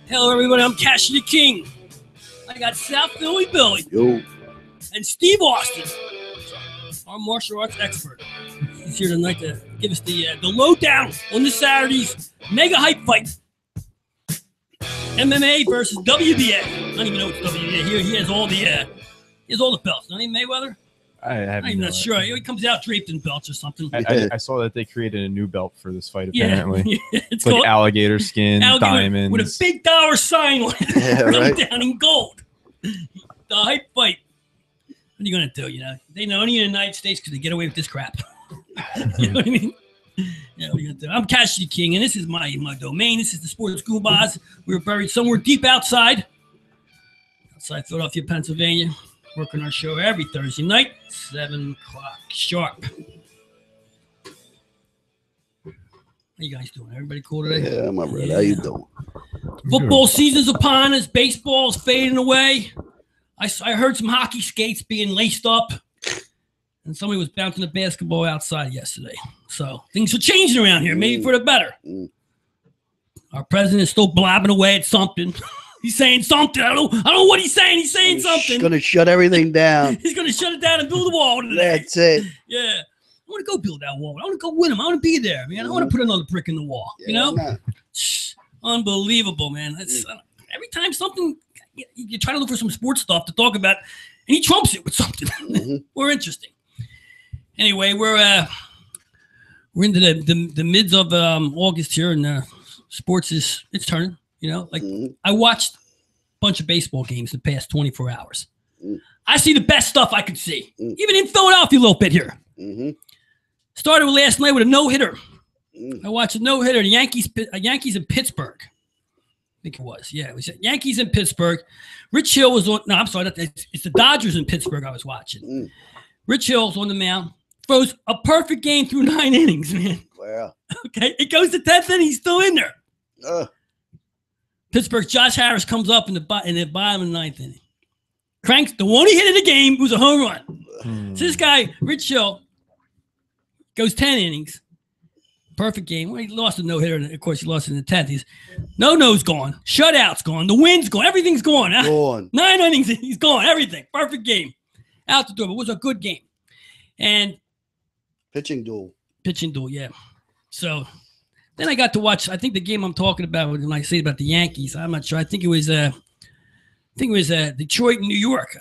Hello, everybody. I'm Cash the King. I got South Philly Billy. Yo. And Steve Austin, our martial arts expert. He's here tonight to give us the lowdown on this Saturday's mega hype fight. MMA versus WBA. I don't even know what's WBA here. He has all the belts. Don't he, Mayweather? I'm not sure. He comes out draped in belts or something. I saw that they created a new belt for this fight, apparently. Yeah. It's like alligator skin, diamonds. With a big dollar sign on it. Yeah, right. Down in gold. The hype fight. What are you going to do? You know, they know only in the United States because they get away with this crap. You know what I mean? Yeah, what are you going to do? I'm Cash the King, and this is my domain. This is the Sports Goombahs. We were buried somewhere deep outside Philadelphia, Pennsylvania. Working our show every Thursday night, 7 o'clock sharp. How you guys doing? Everybody cool today? Yeah, my brother. How you doing? Football season's upon us. Baseball's fading away. I heard some hockey skates being laced up, and somebody was bouncing a basketball outside yesterday. So things are changing around here, maybe for the better. Our president is still blabbing away at something. He's saying something. I don't know what he's saying. He's saying something. He's going to shut everything down. He's going to shut it down and build a wall today. That's it. Yeah. I want to go build that wall. I want to go win him. I want to be there, man. I want to put another brick in the wall. Yeah, you know? Unbelievable, man. That's, every time something, you try to look for some sports stuff to talk about, and he trumps it with something more interesting. Anyway, we're into the mids of August here, and sports it's turning. You know, like I watched a bunch of baseball games the past 24 hours. I see the best stuff I could see, even in Philadelphia a little bit here. Started with last night with a no-hitter. I watched a no-hitter, Yankees in Pittsburgh. I think it was. Yeah, it was Yankees in Pittsburgh. Rich Hill was on. No, I'm sorry. It's the Dodgers in Pittsburgh I was watching. Rich Hill's on the mound. Throws a perfect game through 9 innings, man. Wow. Okay, it goes to 10th inning. He's still in there. Pittsburgh's Josh Harris comes up in the bottom of the 9th inning. Cranks the one he hit in the game was a home run. So this guy, Rich Hill, goes 10 innings. Perfect game. Well, he lost a no-hitter, and of course he lost in the 10th. He's no-no's gone. Shutout's gone. The wind's gone. Everything's gone. Gone. 9 innings, he's gone. Everything. Perfect game. Out the door. But it was a good game. And Pitching duel, yeah. So then I got to watch, I think the game I'm talking about when I say about the Yankees, I'm not sure. I think it was Detroit and New York.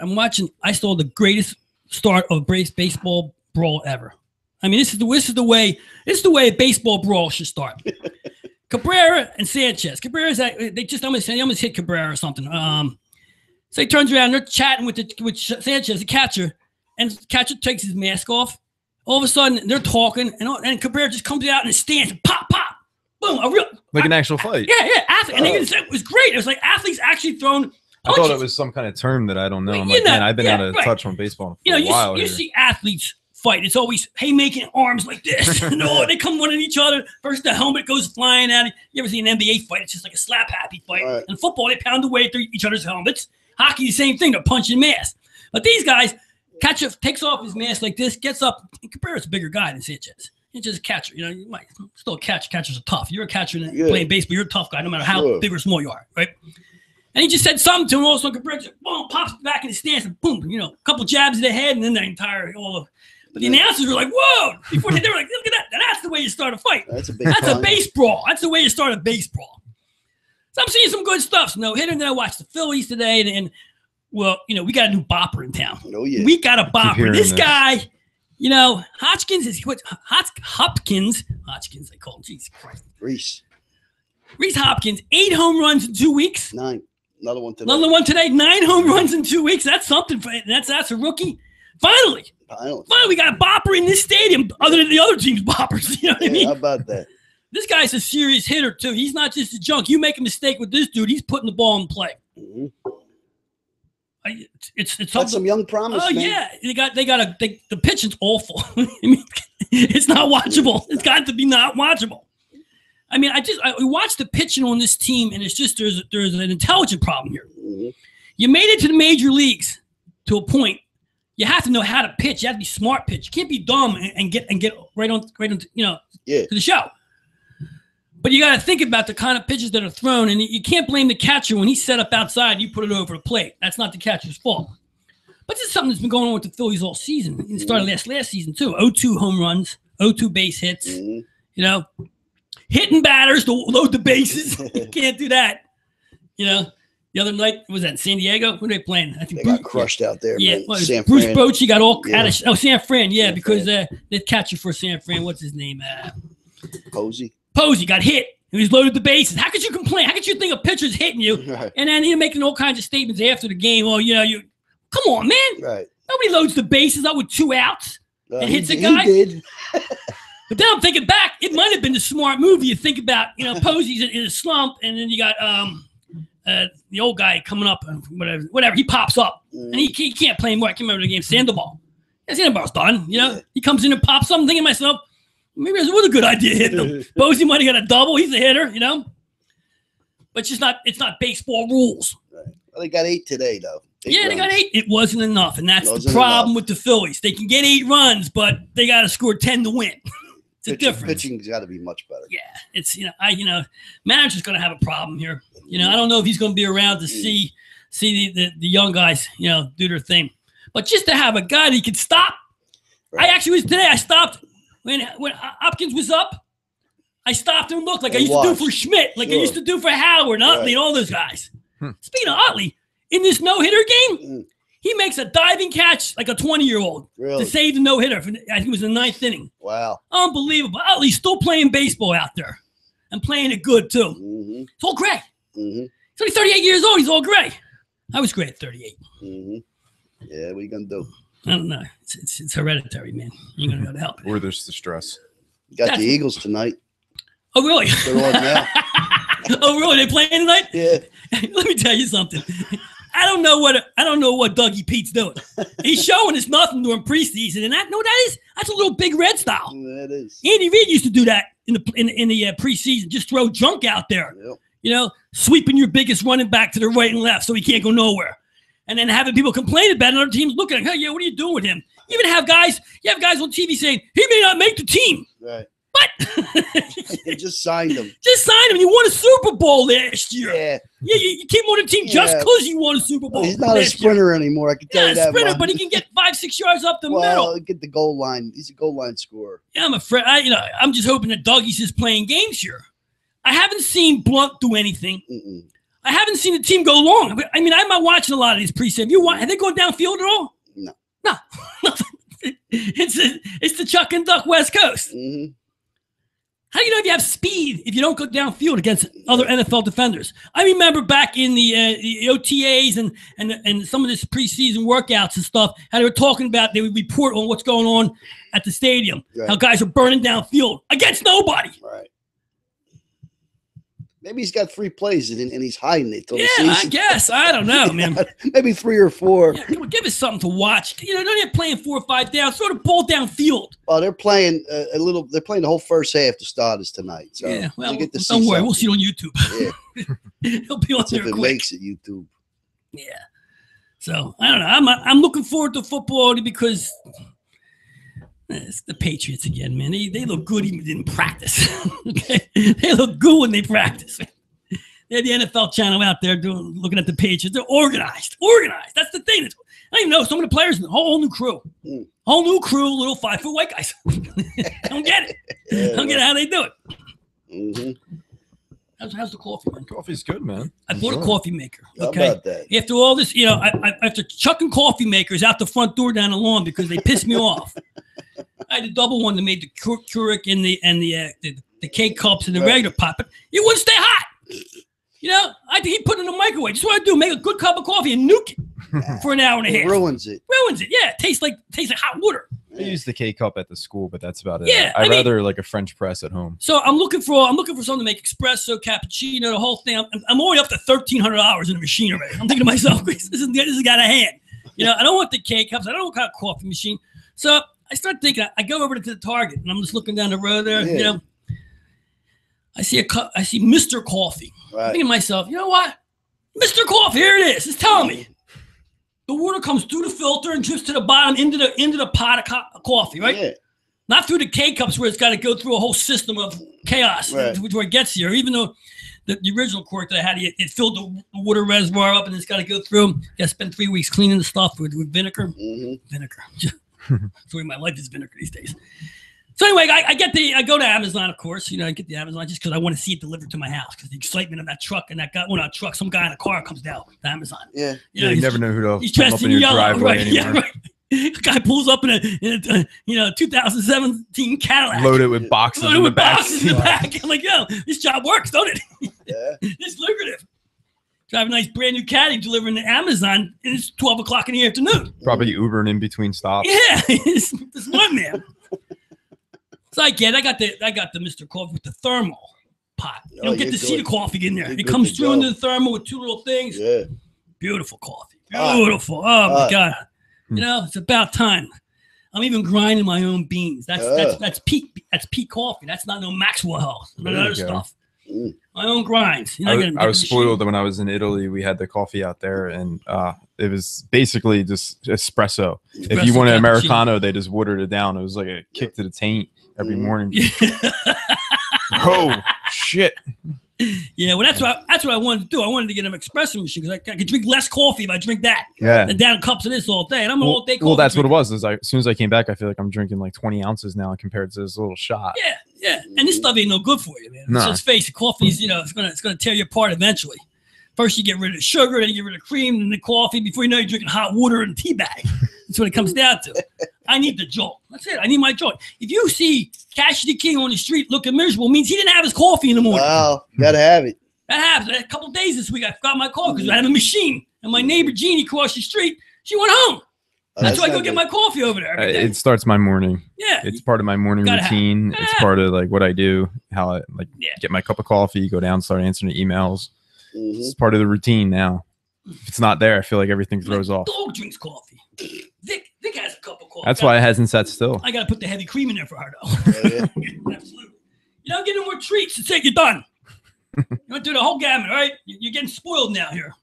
I saw the greatest start of baseball brawl ever. I mean, this is the way a baseball brawl should start. Cabrera and Sanchez. Cabrera's I'm gonna hit Cabrera or something. So he turns around, they're chatting with Sanchez, the catcher, and the catcher takes his mask off. All of a sudden, they're talking, and Cabrera just comes out in his stance, pop, boom, an actual fight. Yeah. And it was great. It was like athletes actually throwing punches. I thought it was some kind of term that I don't know. I'm like, man, I've been out of touch on baseball for a while. You see athletes fight. It's always haymaking arms like this. They come one at each other. First, the helmet goes flying at it. You ever see an NBA fight? It's just like a slap-happy fight. Right. In football, they pound away through each other's helmets. Hockey, the same thing. They're punching masks. But these guys, catcher takes off his mask like this, gets up. Cabrera's a bigger guy than Sanchez. He's just a catcher. You know, you might still a catcher. Catchers are tough. You're a catcher playing baseball. You're a tough guy, no matter how big or small you are, right? And he just said something to him. All of a sudden, Cabrera just, boom, pops back in his stance, and boom, a couple jabs to the head, and then the entire But the announcers were like, "Whoa!" Before they were like, "Look at that! That's the way you start a fight. That's a base brawl. That's the way you start a base brawl." So I'm seeing some good stuff. So no hitter. And then I watched the Phillies today, and we got a new bopper in town. Oh yeah, we got a bopper. This guy, Hopkins is Hopkins. They call him. Jesus Christ. Reese Hopkins, 8 home runs in 2 weeks. 9. Another one today. 9 home runs in 2 weeks. That's something. That's a rookie. Finally, we got a bopper in this stadium other than the other team's boppers. You know what I mean? How about that? This guy's a serious hitter, too. He's not just a junk. You make a mistake with this dude, he's putting the ball in play. It's That's some young promise. Oh, man. Yeah. The pitching's awful. I mean, it's not watchable. It's got to be not watchable. I mean, I watched the pitching on this team, and it's just there's an intelligent problem here. You made it to the major leagues to a point. You have to know how to pitch. You have to be smart pitch. You can't be dumb and get right on to the show. But you got to think about the kind of pitches that are thrown, and you can't blame the catcher when he's set up outside and you put it over the plate. That's not the catcher's fault. But this is something that's been going on with the Phillies all season. It started last season, too. 0-2 home runs, 0-2 base hits. You know, hitting batters to load the bases. You can't do that. You know, the other night, was that in San Diego? Who were they playing? I think they got crushed out there. Yeah, man. Bruce Bochy got all out of San Fran, because the catcher for San Fran, what's his name? Posey got hit. He was loaded the bases. How could you complain? How could you think a pitcher's hitting you? Right. And then you're making all kinds of statements after the game. Oh, come on, man. Right. Nobody loads the bases up with 2 outs and hits a guy. He did. But then I'm thinking back, it might have been the smart move. You think about, Posey's in a slump, and then you got the old guy coming up, whatever. He pops up, and he can't play anymore. I can't remember the game. Sandoval. Yeah, Sandoval's done. He comes in and pops up. I'm thinking to myself, maybe it was a good idea hitting him. Posey might have got a double. He's a hitter, But it's not baseball rules. Right. Well, they got 8 today, though. They got 8. It wasn't enough, and that's the problem with the Phillies. They can get 8 runs, but they got to score 10 to win. It's a difference. Pitching's got to be much better. Yeah, it's manager's going to have a problem here. I don't know if he's going to be around to see the young guys, do their thing. But just to have a guy that he could stop. Right. I stopped when Hopkins was up. I stopped and looked like I used to do for Schmidt, like I used to do for Howard, and Utley, and all those guys. Speaking of Utley, in this no-hitter game, he makes a diving catch like a 20-year-old to save the no-hitter. I think it was the 9th inning. Wow. Unbelievable. Utley's still playing baseball out there and playing it good, too. It's all gray. He's only 38 years old. He's all gray. I was gray at 38. Yeah, what are you going to do? I don't know. It's hereditary, man. You're going to be able to help it. Or there's the stress. You got the Eagles tonight. Oh, really? They're on now. Oh, really? They playing tonight? Yeah. Let me tell you something. I don't know what Dougie Pete's doing. He's showing us nothing during preseason, and that's a little Big Red style. That is. Andy Reid used to do that in the preseason. Just throw junk out there. Yep. Sweeping your biggest running back to the right and left so he can't go nowhere, and then having people complain about it. Other teams looking like, hey, what are you doing with him? You have guys on TV saying he may not make the team. Right. What? They just signed him. You won a Super Bowl last year. Yeah. You came on the team just because you won a Super Bowl. He's not a sprinter anymore. I can tell you that. Sprinter, but he can get 5-6 yards up the middle. Get the goal line. He's a goal line scorer. Yeah, I'm afraid. I'm just hoping that Dougie's just playing games here. I haven't seen Blunt do anything. I haven't seen the team go long. I'm not watching a lot of these preseason. Have they gone downfield at all? No. It's the Chuck and Duck West Coast. How do you know if you have speed if you don't go downfield against other NFL defenders? I remember back in the OTAs and some of this preseason workouts and stuff, how they were talking about, they would report on what's going on at the stadium, how guys are burning downfield against nobody. Right. Maybe he's got 3 plays and he's hiding it till the season. I guess. I don't know, man. Maybe 3 or 4. Yeah, come on, give us something to watch. Don't even playing 4 or 5 down. Throw the ball downfield. Well, they're playing They're playing the whole first half to start us tonight. So yeah, well, don't worry. Something. We'll see it on YouTube. Yeah, he'll be on there quick. If it makes it YouTube. Yeah. So I don't know. I'm looking forward to football because it's the Patriots again, man. They look good even in practice. Okay, they look good when they practice. They had the NFL channel out there looking at the Patriots. They're organized. That's the thing. I don't even know some of the players. Whole new crew. Whole new crew. Little 5-foot white guys. I don't get it. I don't get how they do it. How's the coffee, man? Coffee's good, man. I bought a coffee maker. Okay. How about that? After all this, after chucking coffee makers out the front door down the lawn because they pissed me off. I had a double one that made the Keurig and the cake cups and the regular pot, but it wouldn't stay hot. I think he put it in the microwave. Just what I do, make a good cup of coffee and nuke it for an hour and a half. Ruins it. Yeah, it tastes like hot water. I use the K cup at the school, but that's about it. Yeah, I'd rather like a French press at home. So I'm looking for something to make espresso, cappuccino, the whole thing. I'm already up to $1,300 in the machine already. I'm thinking to myself, this has got a hand. I don't want the K cups. I don't know what kind of coffee machine. So I start thinking. I go over to the Target and I'm just looking down the road there. Yeah. I see Mr. Coffee. Right. I'm thinking to myself, you know what? Mr. Coffee, here it is. It's telling me. The water comes through the filter and drips to the bottom into the pot of coffee, right? Yeah. Not through the K-cups where it's got to go through a whole system of chaos before it gets here. Even though the original cork that I had, it filled the water reservoir up and it's got to go through. Got to spend 3 weeks cleaning the stuff with vinegar. Vinegar. That's the way my life is, vinegar these days. So anyway, I go to Amazon, of course. I get the Amazon just because I want to see it delivered to my house because the excitement of that truck and that guy, well, not truck, some guy in a car comes down to Amazon. Yeah. You never know who to he's dressed in yellow, right? Anymore. Yeah, right. The guy pulls up in a 2017 Cadillac, loaded with boxes in the back. I'm like, yo, this job works, don't it? Yeah. It's lucrative. Drive a nice brand new Caddy delivering to Amazon, and it's 12 o'clock in the afternoon. Probably Ubering in between stops. Yeah, it's one man. So I got the Mr. Coffee with the thermal pot. You don't get to see the coffee in there. It comes through into the thermal with 2 little things. Yeah. Beautiful coffee. Beautiful. Oh my God. It's about time. I'm even grinding my own beans. That's peak coffee. That's not no Maxwell House. None of other stuff. My own grinds. I was spoiled when I was in Italy. We had the coffee out there, and it was basically just espresso. If you want an Americano, they just watered it down. It was like a kick to the taint every morning. Oh shit! Yeah, well, that's what I wanted to do. I wanted to get an espresso machine because I could drink less coffee if I drink that. Yeah, and down cups of this all day, and I'm an all day coffee. Well, that's drinker. What it was. Is as soon as I came back, I feel like I'm drinking like 20 ounces now compared to this little shot. Yeah, and this stuff ain't no good for you, man. No. So let's face it, coffee's it's gonna tear you apart eventually. First you get rid of the sugar, then you get rid of cream, and the coffee. Before you know, you're drinking hot water and a tea bag. That's what it comes down to. I need the jolt. That's it. I need my jolt. If you see Cassidy King on the street looking miserable, it means he didn't have his coffee in the morning. Wow, gotta have it. That happens. A couple of days this week, I forgot my coffee because I have a machine. And my neighbor Jeannie across the street, she went home. That's why I go get my coffee over there. It starts my morning. Yeah, it's part of my morning routine. It's part of like what I do. How I get my cup of coffee, go down, start answering the emails. It's part of the routine now. If it's not there, I feel like everything throws off. Dog drinks coffee. Vic has a cup of coffee. That's why it hasn't sat still. I gotta put the heavy cream in there for her though. Absolutely. You don't get no more treats. That's it. You're done. You don't do the whole gamut, all right? You're getting spoiled now here.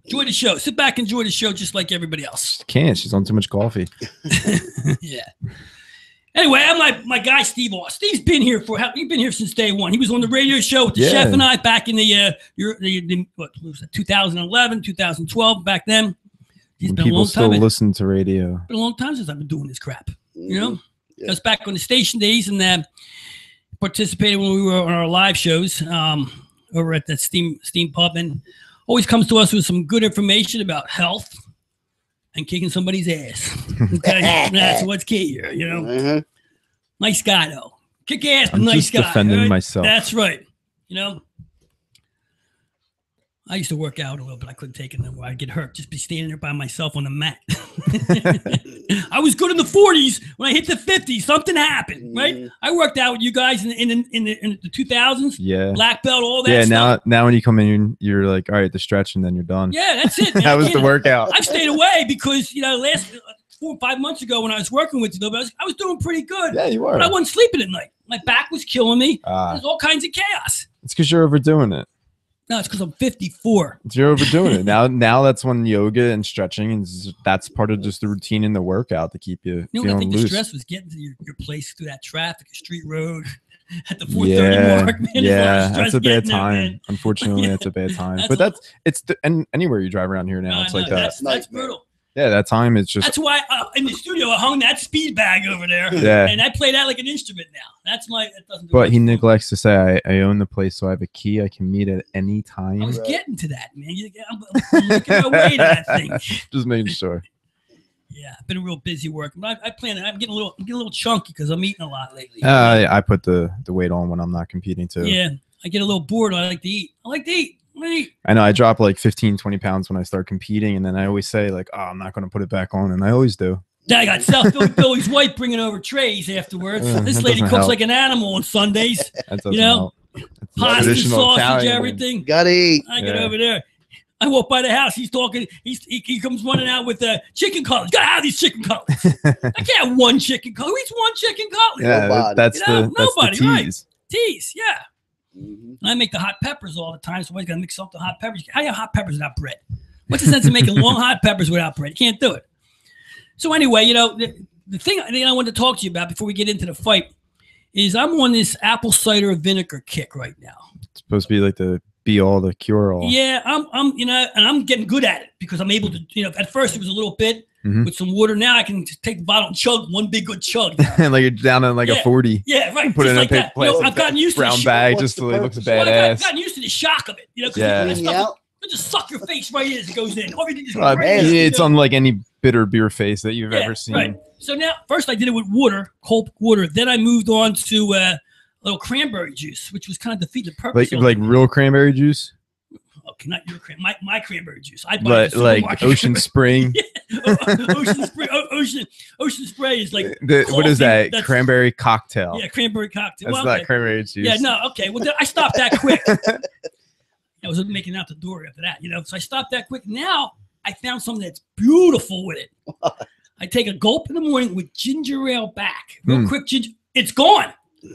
Enjoy the show. Sit back, enjoy the show just like everybody else. Can't. She's on too much coffee. Yeah. Anyway, I'm my guy Steve Oss. Steve's been here he's been here since day one. He was on the radio show with the chef and I back in the what was that, 2011, 2012, back then. He's been a long time. People still listen to radio. It's been a long time since I've been doing this crap. I was back on the station days and participated when we were on our live shows over at that Steam Pub, and always comes to us with some good information about health and kicking somebody's ass. Okay, that's what's key here. Nice guy though, kick ass, but nice guy. Defending myself. That's right. I used to work out a little bit. I couldn't take it anymore. I'd get hurt. Just be standing there by myself on the mat. I was good in the 40s. When I hit the 50s, something happened, right? I worked out with you guys in the 2000s. Yeah. Black belt, all that stuff. Now when you come in, you're like, all right, the stretch, and then you're done. Yeah, that's it. Man. That was the workout. I've stayed away because, last 4 or 5 months ago when I was working with you, I was doing pretty good. Yeah, you were. But I wasn't sleeping at night. My back was killing me. There's all kinds of chaos. It's because you're overdoing it. No, it's because I'm 54. You're overdoing it. Now that's when yoga and stretching, and that's part of just the routine in the workout to keep you feeling I think loose. The stress was getting to your place through that traffic, a street road at the 4:30 mark. Man, that's a bad time. Unfortunately, that's a bad time. But and anywhere you drive around here now, it's like that. That's brutal. Yeah, that time is just. That's why in the studio I hung that speed bag over there. Yeah. And I play that like an instrument now. That's that doesn't do But he neglects to say I own the place, so I have a key. I can meet at any time. I was getting to that, man. I'm looking away to that thing. Just making sure. Yeah, I've been a real busy work. But I'm getting a little chunky because I'm eating a lot lately. I put the weight on when I'm not competing too. Yeah, I get a little bored. I like to eat. I know I drop like 15, 20 pounds when I start competing, and then I always say like, "Oh, I'm not going to put it back on," and I always do. I got South Billy's wife bringing over trays afterwards. This lady cooks like an animal on Sundays. Pasta, sausage, everything. Gotta eat. I get over there. I walk by the house. He's talking. He comes running out with chicken cutlets. Gotta have these chicken cutlets. I can't have one chicken cutlet. Who eats one chicken cutlet? Yeah, that's nobody, the tease. Right? Tease, yeah. And I make the hot peppers all the time, so I got to mix up the hot peppers. How do you have hot peppers without bread? What's the sense of making long hot peppers without bread? You can't do it. So anyway, the thing I wanted to talk to you about before we get into the fight is I'm on this apple cider vinegar kick right now. It's supposed to be like the be all, the cure all. Yeah, I'm and I'm getting good at it because I'm able to, at first it was a little bit with some water. Now I can just take the bottle and chug one big good chug. And like you're down in like a 40. Yeah, right. Put just it in like a plastic I've gotten used to brown bag just so it looks badass. I've gotten used to the shock of it. It just suck your face right in as it goes in. Everything just it's unlike any bitter beer face that you've ever seen. Right. So now, first I did it with water, cold water. Then I moved on to a little cranberry juice, which was kind of defeated the purpose. Like real cranberry juice? Okay, not your my cranberry juice. I buy like Ocean Spring. Ocean Spray is like what is that? Cranberry cocktail. Yeah, cranberry cocktail. That's not cranberry juice. Yeah, no, okay. Well, I stopped that quick. I was making out the door after that, So I stopped that quick. Now I found something that's beautiful with it. I take a gulp in the morning with ginger ale back. Real quick, ginger. It's gone.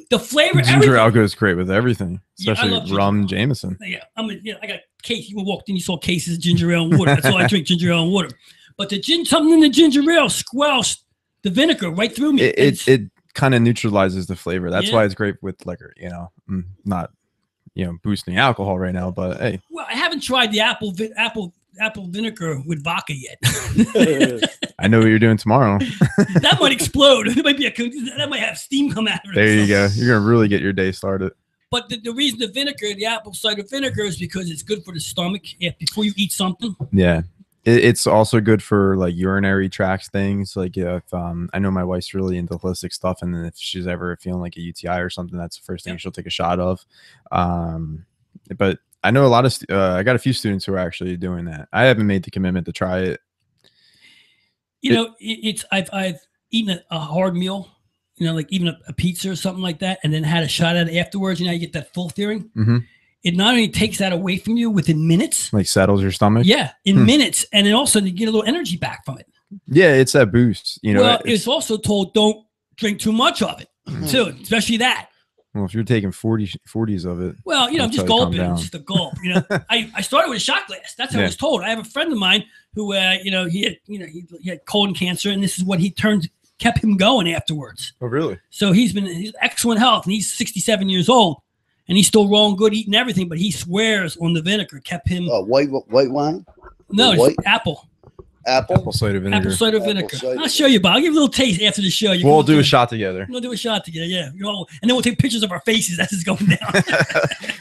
The flavor. Ginger ale goes great with everything, especially rum Jameson. Yeah, I got case. You walked in, you saw cases of ginger ale and water. That's all I drink, ginger ale and water. But something in the ginger ale squelched the vinegar right through me. It kind of neutralizes the flavor. That's why it's great with liquor. Not boosting alcohol right now, but hey. Well, I haven't tried the apple vinegar with vodka yet. I know what you're doing tomorrow. That might explode. That might have steam come out of it. There you go. You're gonna really get your day started. But the reason the apple cider vinegar is because it's good for the stomach before you eat something. Yeah. It's also good for like urinary tract things. Like if I know my wife's really into holistic stuff, and then if she's ever feeling like a UTI or something, that's the first thing she'll take a shot of. But I know a lot of I got a few students who are actually doing that. I haven't made the commitment to try it. I've eaten a hard meal, like even a pizza or something like that, and then had a shot at it afterwards. You get that full feeling. It not only takes that away from you within minutes, like settles your stomach. Yeah, in minutes, and then also you get a little energy back from it. Yeah, it's that boost. Well, it's also told don't drink too much of it too, especially that. Well, if you're taking 40s of it, well, just gulping, just a gulp. I started with a shot glass. That's how I was told. I have a friend of mine who, he had colon cancer, and this is what kept him going afterwards. Oh, really? So he's excellent health, and he's 67 years old. And he's still raw and good eating everything, but he swears on the vinegar kept him. White wine? No, it's apple. Apple cider vinegar. Apple cider vinegar. I'll show you, Bob. I'll give you a little taste after the show. We'll do a shot together. We'll do a shot together, yeah. And then we'll take pictures of our faces as it's going down.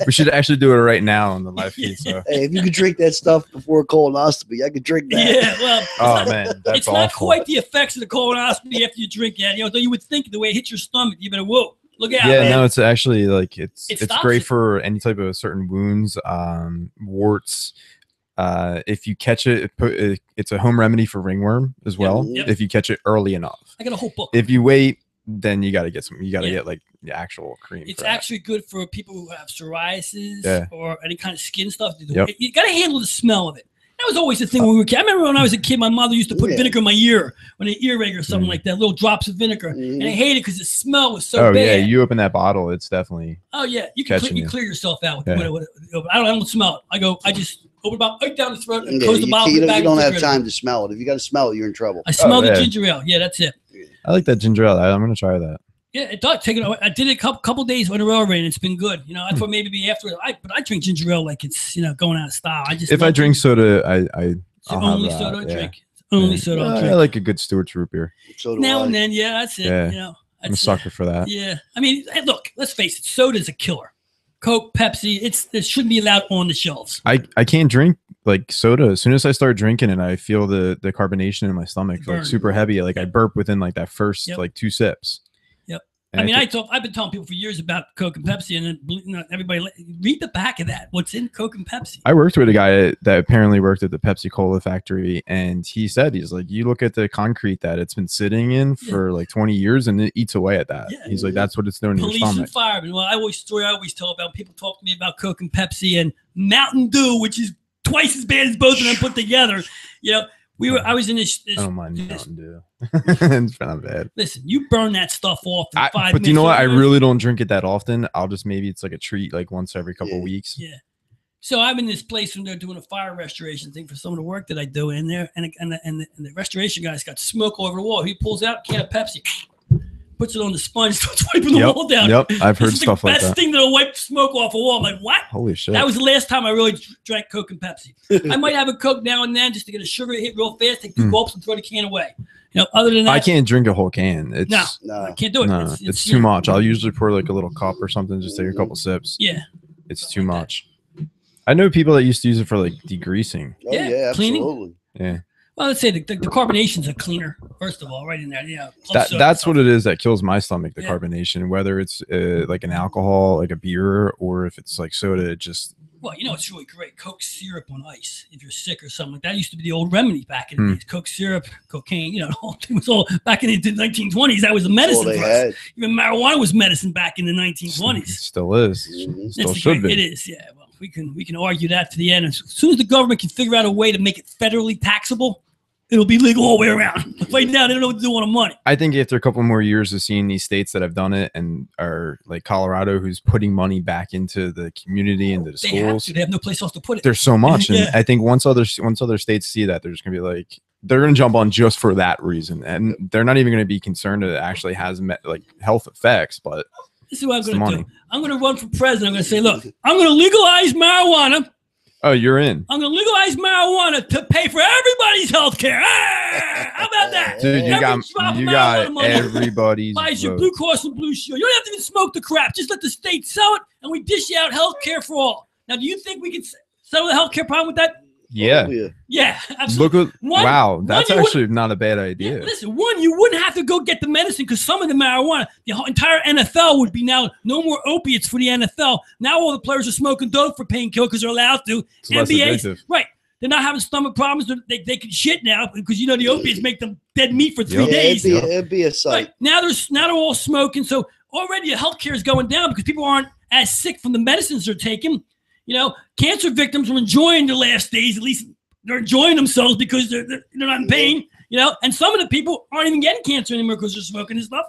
We should actually do it right now on the live feed. So. Hey, if you could drink that stuff before a colonoscopy, I could drink that. Yeah, well, man, that's it's not quite the effects of the colonoscopy after you drink that. Though you would think the way it hits your stomach, you better whoa. Look out, man. No, it's actually like it's great for any type of certain wounds, warts. If you catch it, it's a home remedy for ringworm as well. Yep. If you catch it early enough. I got a whole book. If you wait, then you got to get some. You got to get like the actual cream. It's actually good for people who have psoriasis or any kind of skin stuff. You got to handle the smell of it. That was always the thing when we were kids. I remember when I was a kid, my mother used to put vinegar in my ear when an earache or something like that, little drops of vinegar. And I hated it because the smell was so bad. Oh, yeah. You open that bottle, it's definitely. Oh, yeah. You can clear yourself out with it. I don't smell it. I just open about right down the throat and close the bottle. You don't have time to smell it. If you got to smell it, you're in trouble. I smell the ginger ale. Yeah, that's it. I like that ginger ale. I'm going to try that. Yeah, it does. I did it a couple days in a row already, and it's been good. I thought maybe after but I drink ginger ale like it's going out of style. If I drink soda, only soda I drink. Only soda I drink. I like a good Stewart's root beer. Now and then, that's it. Yeah. I'm a sucker for that. Yeah, I mean, look, let's face it, soda's a killer. Coke, Pepsi, it shouldn't be allowed on the shelves. I can't drink like soda. As soon as I start drinking it, I feel the carbonation in my stomach like super heavy. Like I burp within like that first like 2 sips. And I've been telling people for years about Coke and Pepsi, and then everybody read the back of that. What's in Coke and Pepsi? I worked with a guy that apparently worked at the Pepsi Cola factory, and he said he's like, you look at the concrete that it's been sitting in for like 20 years, and it eats away at that. Yeah. He's like, that's what it's doing in your stomach. Police and firemen. Well, I always tell about people talk to me about Coke and Pepsi and Mountain Dew, which is twice as bad as both of them put together. I was in this. I don't mind Mountain Dew. It's not bad. Listen, you burn that stuff off in 5 minutes. But you know what? I really don't drink it that often. I'll just maybe it's like a treat, like once every couple of weeks. Yeah. So I'm in this place when they're doing a fire restoration thing for some of the work that I do in there, and the restoration guy's got smoke all over the wall. He pulls out a can of Pepsi, puts it on the sponge, starts wiping the wall down. Yep, I've heard stuff like that. Best thing that'll wipe smoke off a wall. I'm like, what? Holy shit! That was the last time I really drank Coke and Pepsi. I might have a Coke now and then just to get a sugar hit real fast, take 2 gulps, and throw the can away. Other than that, I can't drink a whole can. No, I can't do it. No, it's too much. I'll usually pour like a little cup or something, just take a couple sips. Yeah, it's too much. I know people that used to use it for like degreasing. Oh, yeah, cleaning. absolutely. Yeah. Well, let's say the carbonation's a cleaner, first of all, right in there. Yeah, that's what it is that kills my stomach, the carbonation, whether it's like an alcohol, like a beer, or if it's like soda, it just... Well, it's really great. Coke syrup on ice if you're sick or something like that. Used to be the old remedy back in the days. Coke syrup, cocaine, it was all back in the 1920s. That was a medicine for us. Even marijuana was medicine back in the 1920s. It still is. Still should be. It is, yeah. Well, we can argue that to the end. As soon as the government can figure out a way to make it federally taxable, it'll be legal all the way around. Right now, they don't know what to do on the money. I think after a couple more years of seeing these states that have done it and are like Colorado, who's putting money back into the community, into the schools. They have no place else to put it. There's so much. And I think once other states see that, they're just going to be like, they're going to jump on just for that reason. And they're not even going to be concerned that it actually has like health effects, but this is what I'm going to do. I'm going to run for president. I'm going to say, look, I'm going to legalize marijuana. Oh, you're in. I'm going to legalize marijuana to pay for everybody's health care. How about that? Dude, you got everybody's buys your Blue Cross and Blue Shield. You don't have to even smoke the crap. Just let the state sell it, and we dish out health care for all. Now, do you think we can settle the health care problem with that? Yeah. Yeah, absolutely. Wow, that's actually not a bad idea. Yeah, listen, you wouldn't have to go get the medicine because some of the marijuana, the entire NFL would be now no more opiates for the NFL. Now all the players are smoking dope for painkiller because they're allowed to. It's less addictive. Right. They're not having stomach problems. They can shit now because the opiates make them dead meat for 3 days. It'd be a sight. Right. Now they're all smoking. So already the healthcare is going down because people aren't as sick from the medicines they're taking. Cancer victims are enjoying their last days. At least they're enjoying themselves because they're not in pain. And some of the people aren't even getting cancer anymore because they're smoking and stuff.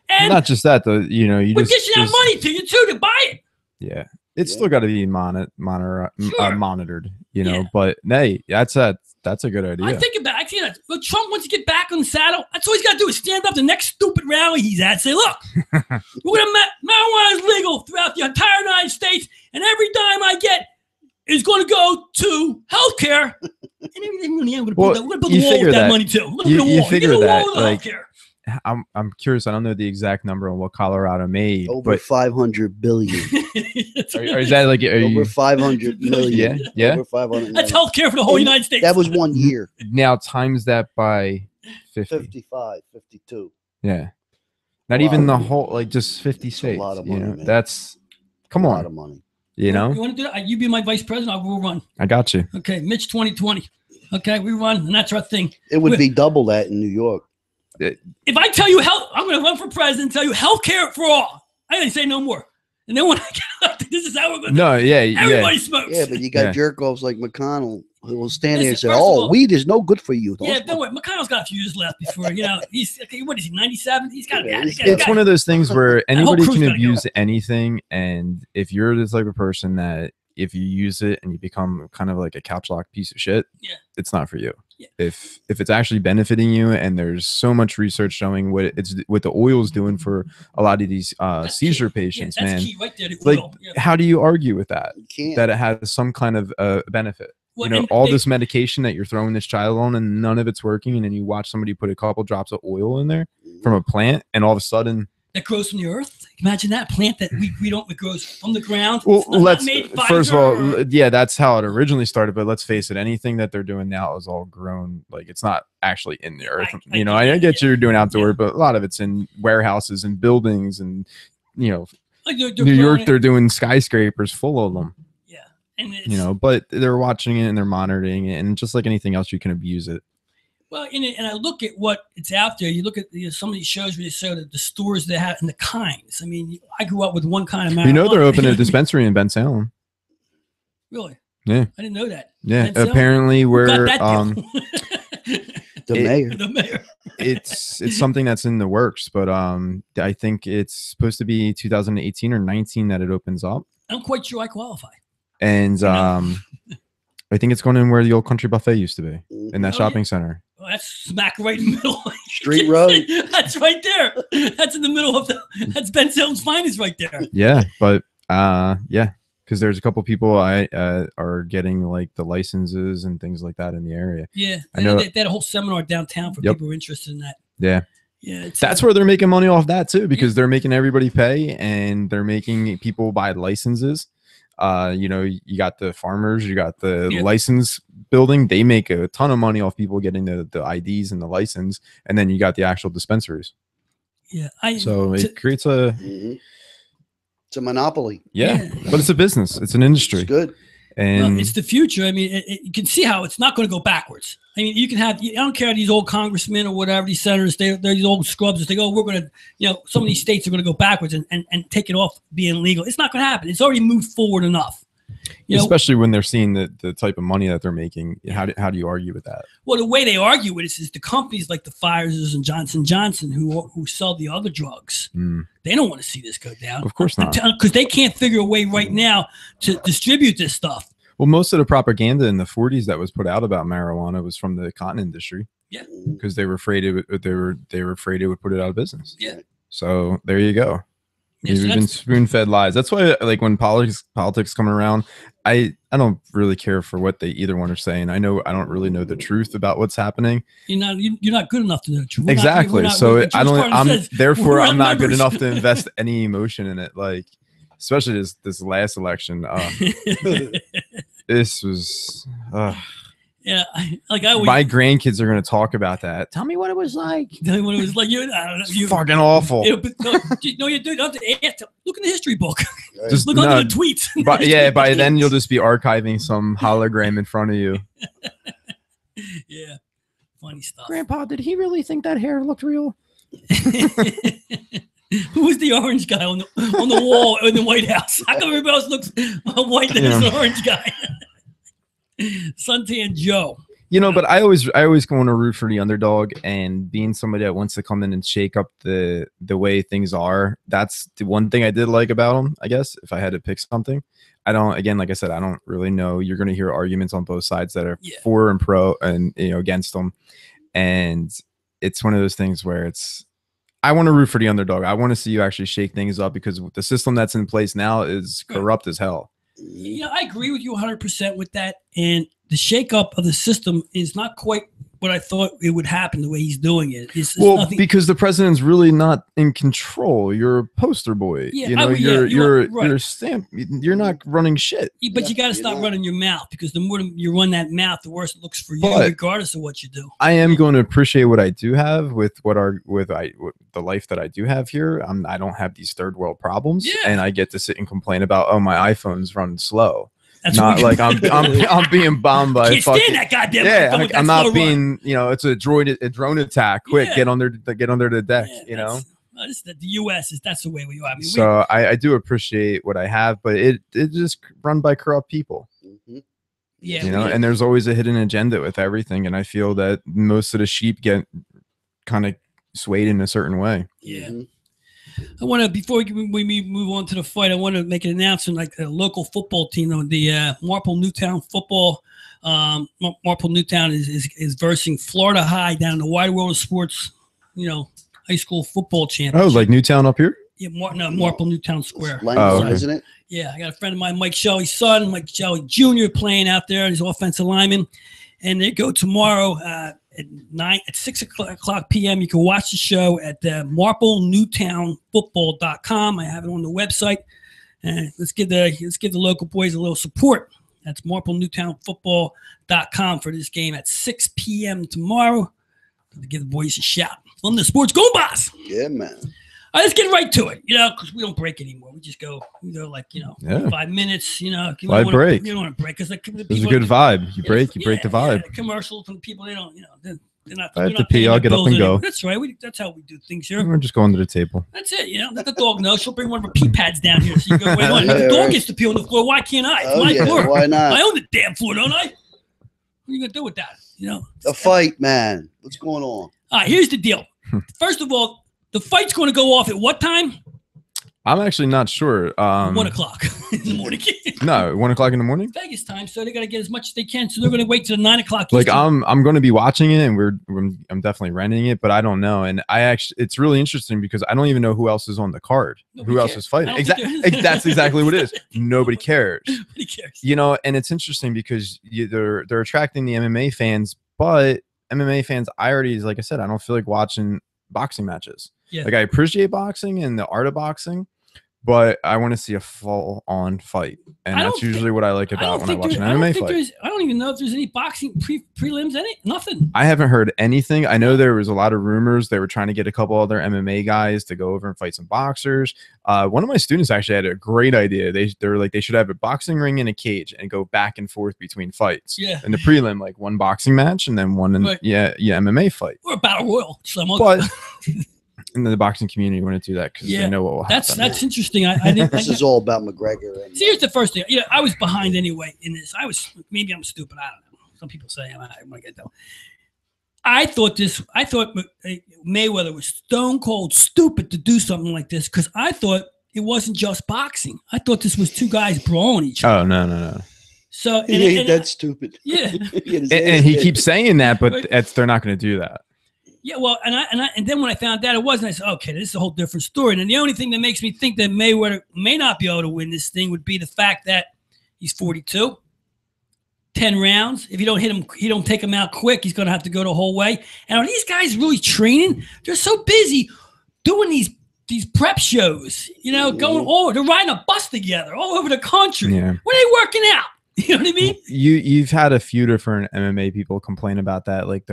And not just that, though. We're dishing out money to you too to buy it. Yeah, it's still got to be monitored. But hey, that's a good idea. I think about it. That. Look, Trump wants to get back on the saddle. That's all he's got to do is stand up the next stupid rally he's at. Say, look, marijuana is legal throughout the entire United States, and every dime I get is going to go to healthcare. And everything in the end, we're going to build a wall with that money too. You figure that, like, healthcare. I'm curious. I don't know the exact number on what Colorado made. Over 500 billion. Is that like over 500 million? Yeah. Over 500 That's healthcare for the whole United States. That was 1 year. Now times that by 50. 55, 52. Yeah. Not even the whole, like just 50 states. A lot of money, man. That's come on. A lot of money. You want to do that? You be my vice president. I will run. I got you. Okay, Mitch 2020. Okay, we run, and that's our thing. It would be double that in New York. If I tell you I'm going to run for president and tell you health care for all. I didn't say no more. And then when I get elected, this is how we're going to do it. Everybody smokes. Yeah, but you got jerk-offs like McConnell who will stand there and say, weed is no good for you. Don't worry. McConnell's got a few years left before, he's, what is he, 97? He's got It's one of those things where anybody can abuse anything. And if you're the type of person that if you use it and you become kind of like a couch lock piece of shit, it's not for you. Yeah. If it's actually benefiting you, and there's so much research showing what the oil is doing for a lot of these seizure patients, man. Key right there, like, how do you argue with that? That it has some kind of benefit? Well, all this medication that you're throwing this child on, and none of it's working, and then you watch somebody put a couple drops of oil in there from a plant, and all of a sudden. That grows from the earth. Imagine that plant that we don't. It grows from the ground. Well, first of all, that's how it originally started. But let's face it, anything that they're doing now is all grown. Like, it's not actually in the earth. I get you're doing outdoor, but a lot of it's in warehouses and buildings, and like New York, they're doing skyscrapers full of them. Yeah, and but they're watching it and they're monitoring it, and just like anything else, you can abuse it. Well, and I look at what it's out there. You look at some of these shows where they show the stores they have and the kinds. I mean, I grew up with one kind of marijuana. They're opening a dispensary in Ben Salem. Really? Yeah. I didn't know that. Yeah. Apparently, we're the mayor. The mayor. It's something that's in the works, but I think it's supposed to be 2018 or 19 that it opens up. I'm quite sure I qualify. And I think it's going in where the old Country Buffet used to be, in that shopping center. Oh, that's smack right in the middle. Street Road. That's right there. That's in the middle of that's Ben Sill's finest right there. Yeah, but yeah, because there's a couple people are getting like the licenses and things like that in the area. Yeah, I know they had a whole seminar downtown for people who are interested in that. Yeah. Yeah, that's where they're making money off that too, because they're making everybody pay and they're making people buy licenses. You know, you got the farmers, you got the license building. They make a ton of money off people getting the IDs and the license, and then you got the actual dispensaries. Yeah, so it creates a it's a monopoly. Yeah, but it's a business. It's an industry. It's good. And it's the future. I mean, you can see how it's not going to go backwards. I mean, you can have, I don't care, these old congressmen or whatever, these senators, they're these old scrubs. They go, we're going to, you know, some of these states are going to go backwards and take it off being legal. It's not going to happen. It's already moved forward enough. You especially when they're seeing the type of money that they're making. How do you argue with that? Well, the way they argue with it is the companies like the Pfizer's and Johnson & Johnson who sell the other drugs. They don't want to see this go down. Of course not. Because they can't figure a way right now to distribute this stuff. Well, most of the propaganda in the 40s that was put out about marijuana was from the cotton industry. Yeah. Because they were afraid they were afraid it would put it out of business. Yeah. So there you go. Yeah, You've been spoon-fed lies. That's why, like, when politics coming around, I don't really care for what either one are saying. I don't really know the truth about what's happening. You're not good enough to know the truth. Exactly. Therefore I'm not good enough to invest any emotion in it. Like, especially this last election. This was. Yeah, my grandkids are going to talk about that. Tell me what it was like. Tell me what it was like. I don't know. It's fucking awful. You don't have to ask. Look in the history book. Just look under the tweets. By then you'll just be archiving some hologram in front of you. Yeah, funny stuff. Grandpa, did he really think that hair looked real? Who was the orange guy on the wall in the White House? How come everybody else looks white and there's an orange guy? Suntan Joe. You know, but I always want to root for the underdog, and being somebody that wants to come in and shake up the way things are. That's the one thing I did like about him, I guess, if I had to pick something. Like I said, I don't really know. You're going to hear arguments on both sides that are for and pro and, you know, against them. And it's one of those things where I want to root for the underdog. I want to see you actually shake things up, because the system that's in place now is corrupt as hell. You know, I agree with you 100% with that. And the shakeup of the system is not quite what I thought it would happen the way he's doing it. It's because the president's really not in control. You're a poster boy. Yeah, you know, you're a stamp. You're not running shit. But you got to stop running your mouth, because the more you run that mouth, the worse it looks for you, regardless of what you do. I am going to appreciate what I do have with the life that I do have here. I don't have these third world problems, and I get to sit and complain about, oh, my iPhone's running slow. That's not like I'm being bombed by. Can't stand that goddamn. Yeah, I'm not being. You know, it's a drone attack. Quick, get under the deck. Yeah, you know. The U.S. that's the way we are. I mean, I do appreciate what I have, but it just run by corrupt people. Yeah, you know, and there's always a hidden agenda with everything, and I feel that most of the sheep get kind of swayed in a certain way. Yeah. I want to, before we move on to the fight, I want to make an announcement. Like the local football team, the Marple Newtown football. Marple Newtown is versing Florida High down in the wide world of sports. You know, high school football championship. Oh, like Newtown up here? Yeah, Marple Newtown Square. Okay. Isn't it? Yeah, I got a friend of mine, Mike Shelley's son, Mike Shelley Jr., playing out there. He's offensive lineman, and they go tomorrow. At 6 o'clock p.m. You can watch the show at marplenewtownfootball.com. I have it on the website. Let's give the local boys a little support. That's marplenewtownfootball.com for this game at 6 p.m. tomorrow. Give the boys a shout. From the Sports Goombahs. Yeah, man. All right, let's get right to it. You know, because we don't break anymore. We just go. We go like 5 minutes. You know, why break? You don't want to break because it's a good vibe. You break the vibe. The commercials and people, they don't. You know, they're not. I have to pee. I'll get up and go. That's right. That's how we do things here. We're just going to the table. That's it. You know, let the dog know. She'll bring one of her pee pads down here. So you go. Wait, the dog gets to pee on the floor. Why can't I? It's my floor. Why not? I own the damn floor, don't I? What are you gonna do with that? You know, the fight, man. What's going on? All right, here's the deal. First of all, the fight's going to go off at what time? I'm actually not sure. 1 o'clock in the morning. No, 1 o'clock in the morning. Vegas time, so they got to get as much as they can. So they're going to wait till 9 o'clock. Like I'm going to be watching it, and I'm definitely renting it, but I don't know. And it's really interesting because I don't even know who else is on the card. Who else is fighting? Exactly. That's exactly what it is. Nobody cares. Nobody cares. You know, and it's interesting because they're attracting the MMA fans, but MMA fans, like I said, I don't feel like watching boxing matches. Yeah. Like I appreciate boxing and the art of boxing, but I want to see a full-on fight, and that's usually what I like about when I watch an MMA fight. I don't even know if there's any boxing prelims in it. Nothing. I haven't heard anything. I know there was a lot of rumors. They were trying to get a couple other MMA guys to go over and fight some boxers. One of my students actually had a great idea. They were like, they should have a boxing ring and a cage and go back and forth between fights. Yeah. In the prelim, like one boxing match and then one MMA fight. Or a battle royal. But in the boxing community wouldn't do that because they know what will happen. That's interesting. I didn't. This is all about McGregor. See, here's the first thing. Yeah, I was behind anyway in this. Maybe I'm stupid. I don't know. Some people say I'm gonna get though. I thought Mayweather was stone cold stupid to do something like this because I thought it wasn't just boxing. I thought this was two guys brawling each other. Oh no. So that's stupid. Yeah, and he keeps saying that, but they're not going to do that. Yeah, well, and then when I found out it wasn't, I said, okay, this is a whole different story. And the only thing that makes me think that Mayweather may not be able to win this thing would be the fact that he's 42, 10 rounds. If you don't hit him, you don't take him out quick, he's going to have to go the whole way. And are these guys really training? They're so busy doing these prep shows, they're riding a bus together all over the country. Yeah. When are they working out? You know what I mean? You've had a few different MMA people complain about that. Like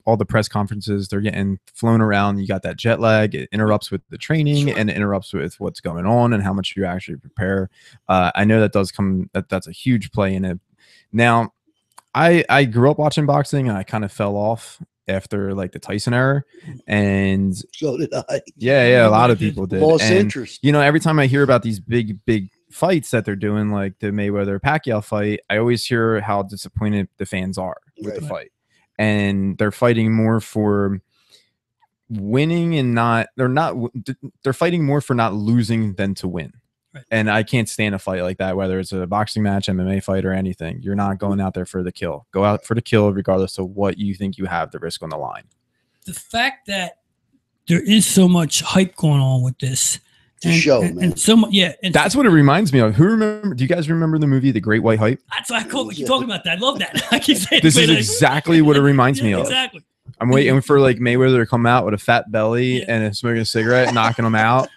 all the press conferences, they're getting flown around. You got that jet lag. It interrupts with the training and it interrupts with what's going on and how much you actually prepare. I know that does come. That's a huge play in it. Now, I grew up watching boxing and I kind of fell off after like the Tyson era, and so did I. Yeah, a lot of people did. Lost interest. Every time I hear about these big fights that they're doing, like the Mayweather Pacquiao fight, I always hear how disappointed the fans are with the fight, and they're fighting more for winning and they're fighting more for not losing than to win. Right. And I can't stand a fight like that, whether it's a boxing match, MMA fight, or anything. You're not going out there for the kill. Go out for the kill, regardless of what you think you have the risk on the line. The fact that there is so much hype going on with this. And that's what it reminds me of. Do you guys remember the movie The Great White Hype? That's what I call you talking about that. I love that. I keep saying this is exactly what it reminds me of. Exactly. I'm waiting for like Mayweather to come out with a fat belly and smoking a cigarette, knocking him out.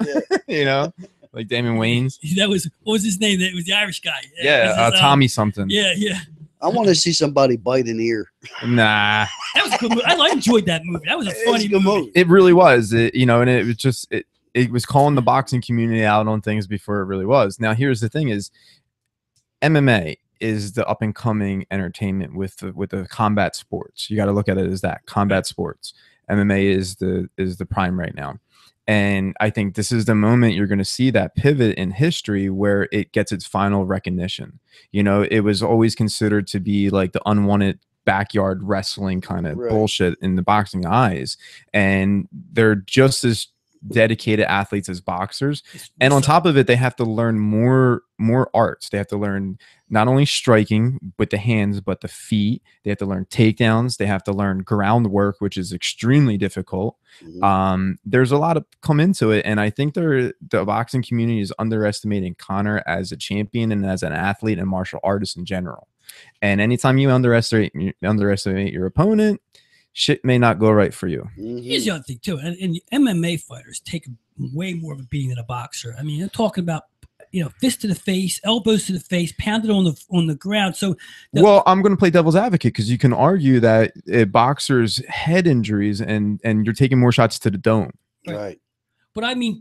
Like Damon Wayans. What was his name? It was the Irish guy. Tommy something. Yeah. I want to see somebody bite an ear. Nah. That was a good movie. I enjoyed that movie. That was a funny movie. It really was. And it was just it was calling the boxing community out on things before it really was. Now, here's the thing: is MMA is the up and coming entertainment with the combat sports. You got to look at it as that combat sports. MMA is the prime right now. And I think this is the moment you're going to see that pivot in history where it gets its final recognition. It was always considered to be like the unwanted backyard wrestling kind of bullshit in the boxing eyes. And they're just as dedicated athletes as boxers. And on top of it, they have to learn more arts. They have to learn not only striking with the hands, but the feet. They have to learn takedowns. They have to learn groundwork, which is extremely difficult. There's a lot of come into it. And I think the boxing community is underestimating Conor as a champion and as an athlete and martial artist in general. And anytime you underestimate your opponent, shit may not go right for you. Here's the other thing too, and MMA fighters take way more of a beating than a boxer. I mean, you're talking about fist to the face, elbows to the face, pounded on the ground. So, I'm going to play devil's advocate because you can argue that boxers' head injuries and you're taking more shots to the dome. Right. But I mean,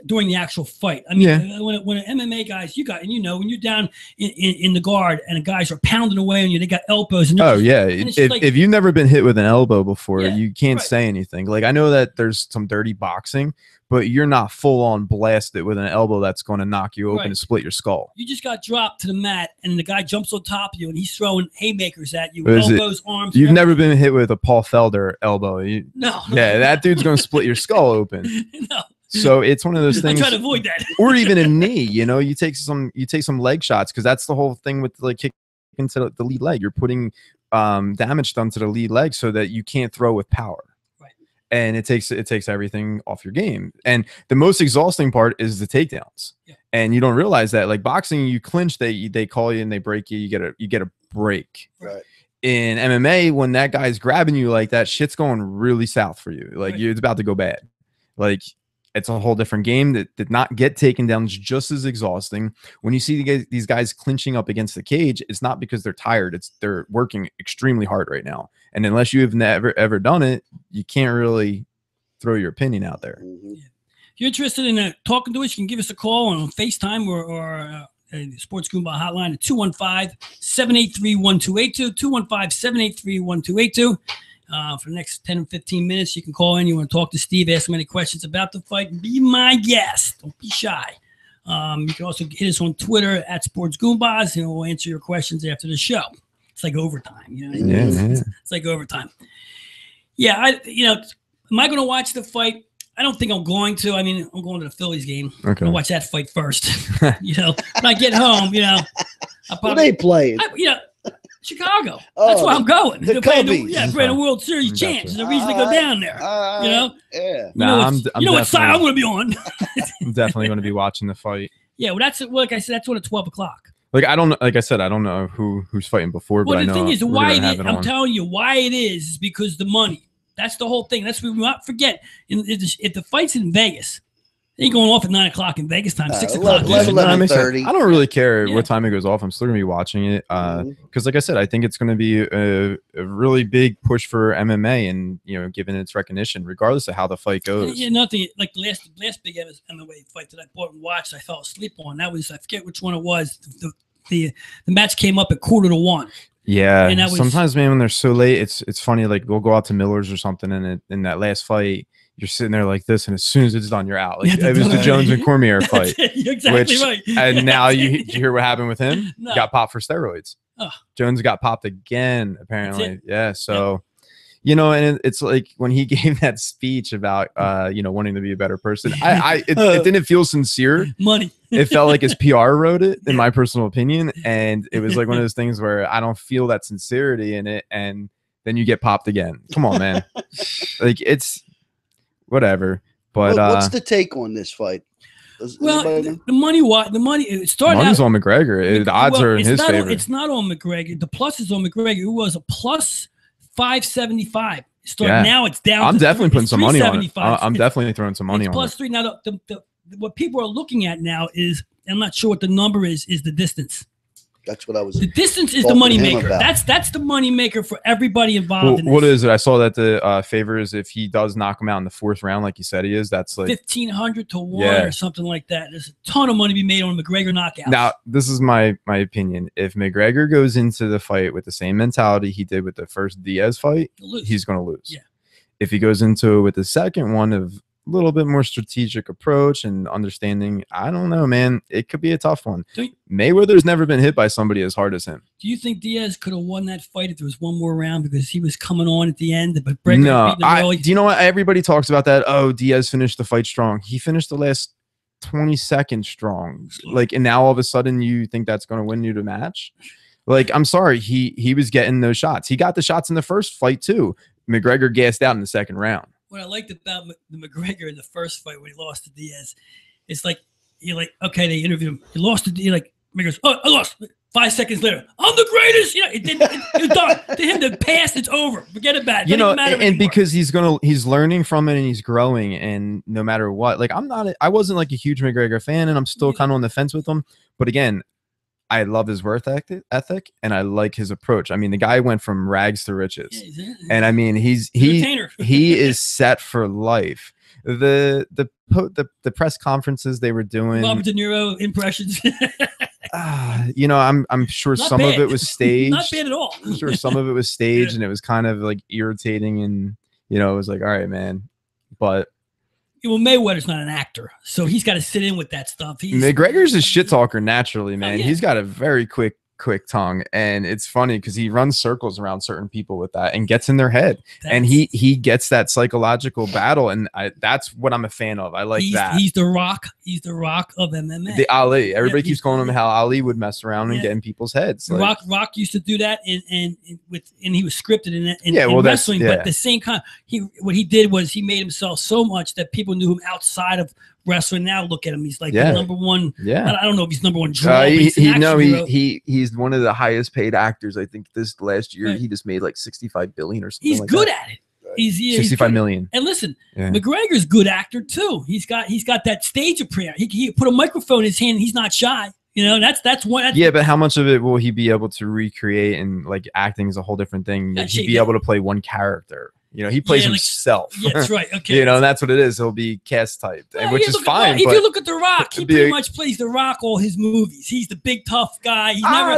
during the actual fight. I mean, when an MMA guys, when you're down in the guard and the guys are pounding away on you, they got elbows. And if you've never been hit with an elbow before, you can't say anything. Like I know that there's some dirty boxing, but you're not full on blasted with an elbow that's going to knock you open and split your skull. You just got dropped to the mat, and the guy jumps on top of you, and he's throwing haymakers at you, elbows, arms. You've never been hit with a Paul Felder elbow. No. Yeah, that dude's going to split your skull open. No. So it's one of those things. I try to avoid that. Or even a knee, you take some leg shots, because that's the whole thing with like kicking into the lead leg. You're putting damage done to the lead leg so that you can't throw with power. And it takes everything off your game. And the most exhausting part is the takedowns. Yeah. And you don't realize that, like boxing, you clinch, they call you and they break you. You get a break. Right. In MMA, when that guy's grabbing you like that, shit's going really south for you. Like it's about to go bad. Like it's a whole different game. That did not get taken down. It's just as exhausting. When you see these guys clinching up against the cage, it's not because they're tired. They're working extremely hard right now. And unless you have never ever done it, you can't really throw your opinion out there. Yeah. If you're interested in talking to us, you can give us a call on FaceTime or the Sports Goombah hotline at 215-783-1282, 215-783-1282. For the next 10 or 15 minutes, you can call in. You want to talk to Steve, ask him any questions about the fight, and be my guest. Don't be shy. You can also hit us on Twitter at Sports Goombahs, and we'll answer your questions after the show. It's like overtime. It's like overtime. Yeah, am I going to watch the fight? I don't think I'm going to. I mean, I'm going to the Phillies game. Okay. I'm going to watch that fight first. When I get home, I'll probably. Who they playing? Chicago. That's where I'm going. The Cubbies. Playing the World Series champs. There's a reason to go down there. Yeah. I'm what side I'm going to be on. I'm definitely going to be watching the fight. Yeah, well, like I said, that's on at 12 o'clock. Like I don't know who's fighting before, but I know. The thing is, why I'm telling you why it is because the money. That's the whole thing. That's what we not forget. If the fight's in Vegas, they ain't going off at 9 o'clock in Vegas time, 6 o'clock. 11:30. I don't really care what time it goes off. I'm still gonna be watching it because, like I said, I think it's gonna be a really big push for MMA, and given its recognition, regardless of how the fight goes. Yeah, nothing like the last big MMA fight that I bought and watched. I fell asleep on. That was, I forget which one it was. The match came up at 1:45. Yeah, and sometimes, man, when they're so late, it's funny. Like we'll go out to Miller's or something, and in that last fight, you're sitting there like this, and as soon as it's done, you're out. Like, it was the Jones and Cormier fight. You're exactly right. And now you hear what happened with him? No. He got popped for steroids. Oh. Jones got popped again, apparently. Yeah, so and it's like when he gave that speech about wanting to be a better person. It didn't feel sincere. Money. It felt like his PR wrote it, in my personal opinion, and it was like one of those things where I don't feel that sincerity in it, and then you get popped again. Come on, man. Like it's whatever. But what's the take on this fight? The money. It started. Money's on McGregor. The odds are in his favor. It's not on McGregor. The plus is on McGregor. It was a plus 575. Now it's down. I'm definitely putting some money on it. I'm definitely throwing some money on it. Plus 3. Now what people are looking at now is, I'm not sure what the number is the distance. That's what I was. The distance is the money maker. That's the money maker for everybody involved. In this. What is it? I saw that the favor is if he does knock him out in the 4th round, like you said he is. That's like 1,500 to 1 or something like that. There's a ton of money to be made on McGregor knockouts. Now, this is my opinion. If McGregor goes into the fight with the same mentality he did with the first Diaz fight, he's going to lose. Yeah. If he goes into it with the second one of a little bit more strategic approach and understanding, I don't know, man. It could be a tough one. Mayweather's never been hit by somebody as hard as him. Do you think Diaz could have won that fight if there was one more round because he was coming on at the end? But do you know what? Everybody talks about that. Oh, Diaz finished the fight strong. He finished the last 20 seconds strong. Like, and now all of a sudden you think that's going to win you the match? Like, I'm sorry. He was getting those shots. He got the shots in the first fight too. McGregor gassed out in the second round. What I liked about the McGregor in the first fight when he lost to Diaz, it's like okay, they interviewed him. He lost to Diaz. Like McGregor's, I lost. 5 seconds later, I'm the greatest. It was done. To him, the past, it's over. Forget about it. And because he's learning from it and he's growing, and no matter what, like I wasn't like a huge McGregor fan, and I'm still kind of on the fence with him. But again, I love his work ethic, and I like his approach. I mean, the guy went from rags to riches, and I mean, he is set for life. The press conferences they were doing, Robert De Niro impressions. I'm sure Not some bad. of it was staged. Not bad at all. I'm sure some of it was staged, and it was kind of like irritating, and it was like, all right, man, but. Well, Mayweather's not an actor, so he's got to sit in with that stuff. McGregor's a shit talker naturally, man. He's got a very quick quick tongue, and it's funny because he runs circles around certain people with that and gets in their head, and he gets that psychological battle, and that's what I'm a fan of. I like that. He's the Rock. He's the Rock of MMA. The Ali. Everybody keeps calling him how Ali would mess around and get in people's heads. Like, Rock used to do that, and he was scripted in wrestling. But the same kind, what he did was he made himself so much that people knew him outside of wrestling. Now look at him; he's like the number one. I don't know if he's number one draw. He's one of the highest paid actors. I think this last year he just made like 65 billion or something. He's like good that. at it. He's 65 million. And listen, McGregor's a good actor too. He's got that stage appearance. He put a microphone in his hand. He's not shy. You know, that's one. Yeah, but how much of it will he be able to recreate? And like acting is a whole different thing. He'd be able to play one character. You know, he plays himself. Yeah, that's right. Okay. You know, and that's what it is. He'll be cast typed, which is fine. If you look at The Rock, he pretty much plays The Rock all his movies. He's the big tough guy.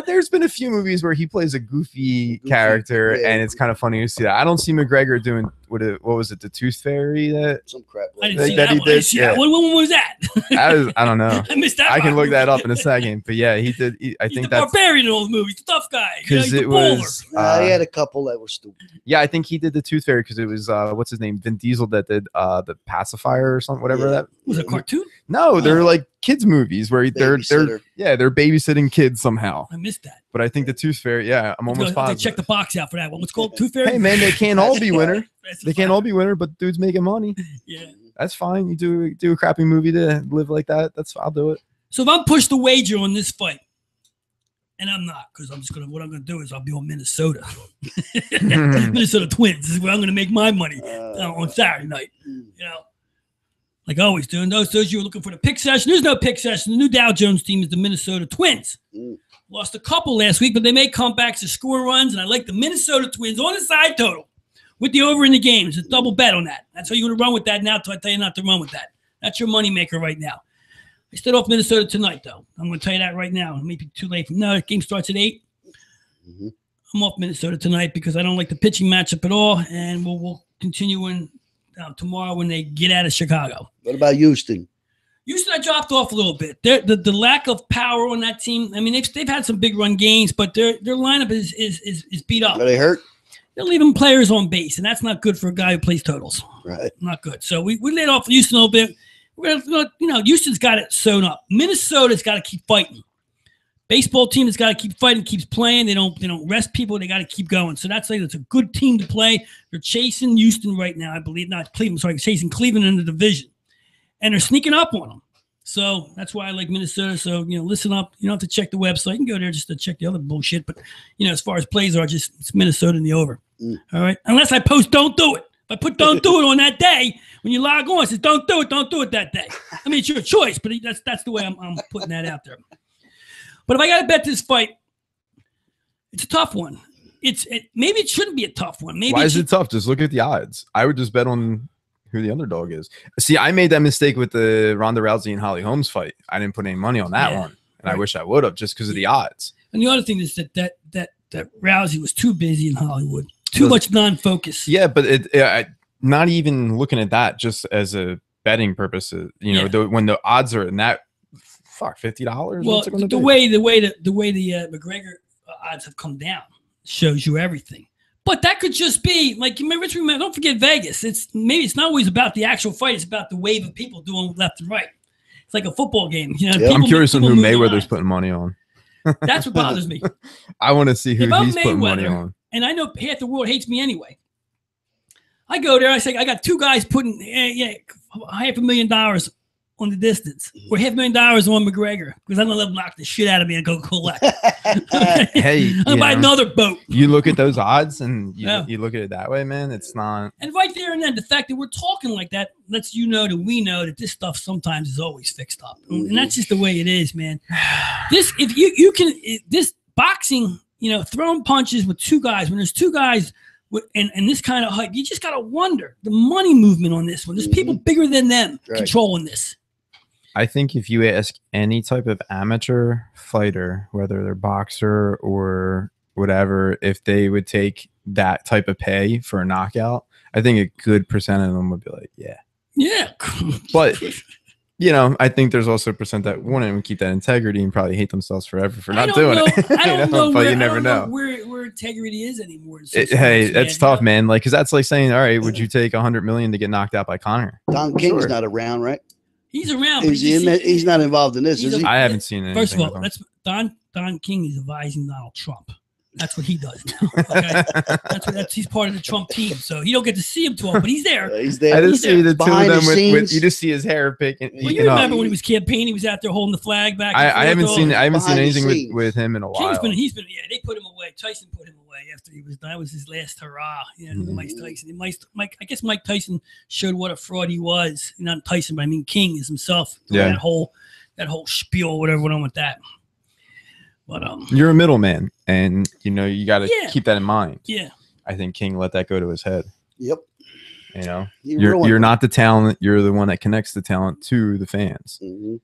There's been a few movies where he plays a goofy character, and it's kind of funny to see that. I don't see McGregor doing what was it, the Tooth Fairy? Some crap. I didn't see that he did. Yeah. When was that? I don't know. I missed that. I can look that up in a second. But yeah, he did. I think that's barbarian in all the movies, tough guy. Because it was. He had a couple that were stupid. Yeah, I think he did the Tooth Fairy because it was what's his name, Vin Diesel, that did the Pacifier or something, whatever that was. A cartoon? No, they're like kids movies where they're babysitting kids somehow. I missed that. But I think the Tooth Fairy, I'm almost positive. Check the box out for that one. What's called Tooth Fairy? Hey man, they can't all be winner. They can't all be winner, but dude's making money. Yeah, that's fine. You do a crappy movie to live like that. I'll do it. So if I'm pushed to wager on this fight, and I'm not, because what I'm gonna do is I'll be on Minnesota. Minnesota Twins. This is where I'm gonna make my money on Saturday night. You know, like I always do. And those you were looking for the pick session, there's no pick session. The new Dow Jones team is the Minnesota Twins. Lost a couple last week, but they made comebacks to score runs, and I like the Minnesota Twins on the side total with the over in the games. It's a double bet on that. That's how you're gonna run with that now. I tell you not to run with that. That's your moneymaker right now. I stayed off Minnesota tonight, though. I'm going to tell you that right now. It may be too late. No, the game starts at 8. I'm off Minnesota tonight because I don't like the pitching matchup at all, and we'll continue tomorrow when they get out of Chicago. What about Houston? Houston, I dropped off a little bit. The lack of power on that team. I mean, they've had some big run games, but their lineup is beat up. Are they hurt? They're leaving players on base, and that's not good for a guy who plays totals. Right. Not good. So we laid off Houston a little bit. Houston's got it sewn up. Minnesota's got to keep fighting. Baseball team has got to keep fighting, keeps playing. They don't rest people. They got to keep going. So that's a good team to play. They're chasing Houston right now, I believe. Not Cleveland. Sorry, chasing Cleveland in the division, and they're sneaking up on them. So that's why I like Minnesota. So listen up. You don't have to check the website. You can go there just to check the other bullshit. But as far as plays are, it's Minnesota in the over. All right, unless I post, don't do it. If I put don't do it on that day, when you log on, it says don't do it that day. I mean, it's your choice, but that's the way I'm putting that out there. But if I got to bet this fight, it's a tough one. Maybe it shouldn't be a tough one. Maybe why is it tough? Just look at the odds. I would just bet on who the underdog is. See, I made that mistake with the Ronda Rousey and Holly Holmes fight. I didn't put any money on that one, and I wish I would have just because of the odds. And the other thing is that Rousey was too busy in Hollywood. Too much non-focus. Yeah, but not even looking at that just as a betting purposes. When the odds are in that, $50. Well, the way the McGregor odds have come down shows you everything. But that could just be like remember. Don't forget Vegas. It's not always about the actual fight. It's about the wave of people doing left and right. It's like a football game. I'm curious on who Mayweather's putting money on. That's what bothers me. I want to see who he's putting money on. And I know half the world hates me anyway. I go there. I say, I got two guys putting $500,000 on the distance. Or $500,000 on McGregor. Because I'm going to let him knock the shit out of me and go collect. Hey, I'm going to buy another boat. You look at those odds and you look at it that way, man. It's not. And right there and then, the fact that we're talking like that lets you know that we know that this stuff sometimes is always fixed up. And that's just the way it is, man. This boxing, throwing punches with two guys, when there's two guys and this kind of hype, you just got to wonder the money movement on this one. There's people bigger than them controlling this. I think if you ask any type of amateur fighter, whether they're boxer or whatever, if they would take that type of pay for a knockout, I think a good percent of them would be like, yeah. Yeah. But you know, I think there's also a percent that want to keep that integrity and probably hate themselves forever for not doing it. I don't know, but you never know where integrity is anymore. Hey, that's tough, man. Like, because that's like saying, all right, would you take $100 million to get knocked out by Conor? Don King's not around, right? He's around. He's not involved in this, is he? I haven't seen anything. First of all, Don King is advising Donald Trump. That's what he does now. Okay? He's part of the Trump team, so you don't get to see him too often, but he's there. He's there. I just see the two of them with you just see his hair picking. Well, you remember when he was campaigning, he was out there holding the flag back. I haven't seen anything with him in a while. He's been they put him away. Tyson put him away after he was done. That was his last hurrah. Mike Tyson. I guess Mike Tyson showed what a fraud he was. Not Tyson, but I mean King is himself. Yeah. That whole spiel, whatever went on with that. But you're a middleman, and you got to keep that in mind. Yeah, I think King let that go to his head. Yep. You're not the talent. You're the one that connects the talent to the fans. Mm-hmm.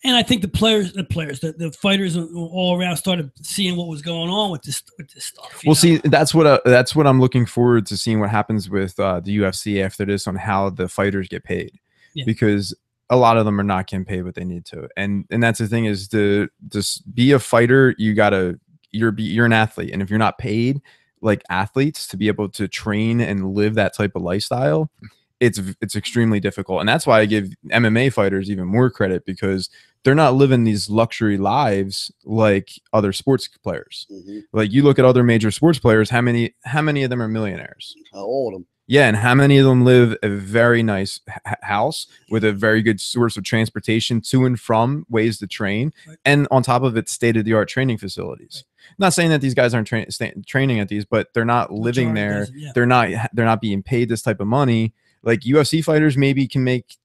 And I think the fighters all around started seeing what was going on with this stuff. Well, see, that's what I'm looking forward to seeing what happens with the UFC after this on how the fighters get paid, because a lot of them are not getting paid what they need to, and that's the thing is to just be a fighter. You're an athlete, and if you're not paid like athletes to be able to train and live that type of lifestyle, it's extremely difficult. And that's why I give MMA fighters even more credit, because they're not living these luxury lives like other sports players. Mm-hmm. Like you look at other major sports players, how many of them are millionaires? All of them. Yeah, and how many of them live a very nice house with a very good source of transportation to and from ways to train, and on top of it, state-of-the-art training facilities. I'm not saying that these guys aren't training at these, but they're not living there. They're not being paid this type of money. Like UFC fighters maybe can make,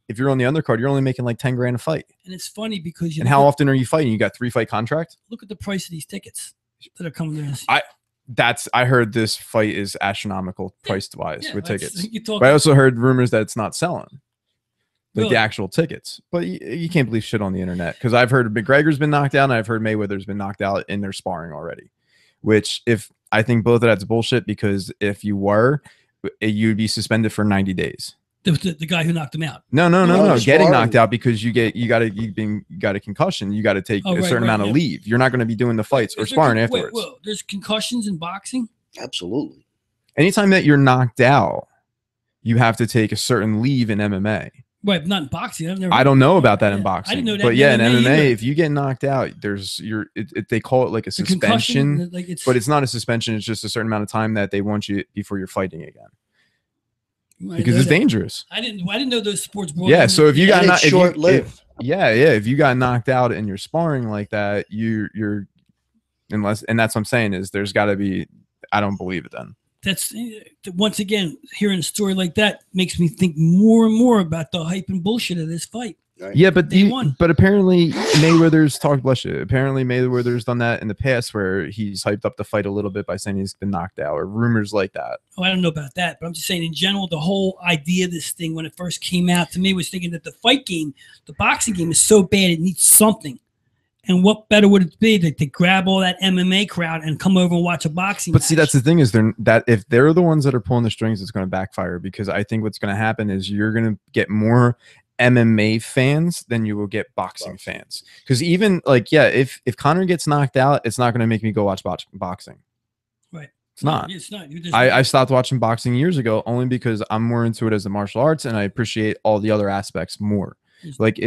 if you're on the undercard, you're only making like 10 grand a fight. And it's funny because how often are you fighting? You got 3-fight contract? Look at the price of these tickets that are coming in. I heard this fight is astronomical price wise with tickets. But I I also heard rumors that it's not selling, like really? the actual tickets. But you can't believe shit on the internet, because I've heard McGregor's been knocked out and I've heard Mayweather's been knocked out in their sparring already. Which I think both of that's bullshit, because if you were, you'd be suspended for 90 days. The guy who knocked him out. No. Getting knocked out because you got a concussion. You got to take a certain amount of leave. You're not going to be doing the fights or sparring afterwards. Wait, there's concussions in boxing? Absolutely. Anytime that you're knocked out, you have to take a certain leave in MMA. Right, not in boxing. I don't know about that in boxing. I didn't know that. But yeah, in MMA, either. if you get knocked out, they call it like a suspension, but it's not a suspension. It's just a certain amount of time that they want you before you're fighting again. Because it's dangerous. I didn't know those sports. Yeah, so if you got short-lived. If you got knocked out and you're sparring like that, and that's what I'm saying is there's got to be. I don't believe it. Then that's once again hearing a story like that makes me think more and more about the hype and bullshit of this fight. Right. Yeah, but apparently Mayweather's Apparently Mayweather's done that in the past, where he's hyped up the fight a little bit by saying he's been knocked out, or rumors like that. Oh, I don't know about that, but I'm just saying in general, the whole idea of this thing when it first came out to me was thinking that the boxing game is so bad it needs something. And what better would it be to grab all that MMA crowd and come over and watch a boxing match? See, that's the thing is if they're the ones that are pulling the strings, it's going to backfire, because I think what's going to happen is you're going to get more MMA fans than you will get boxing fans. Because even if Conor gets knocked out, it's not going to make me go watch boxing. Right. It's not. It's not. I stopped watching boxing years ago only because I'm more into it as a martial arts, and I appreciate all the other aspects more. Like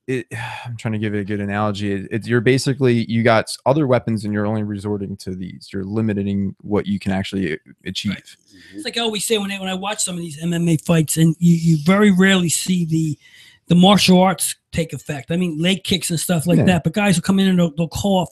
I'm trying to give it a good analogy. You're basically, you got other weapons and you're only resorting to these. You're limiting what you can actually achieve. Right. It's like I always say when I watch some of these MMA fights, and you very rarely see the martial arts take effect. I mean, leg kicks and stuff like that. But guys will come in and they'll call off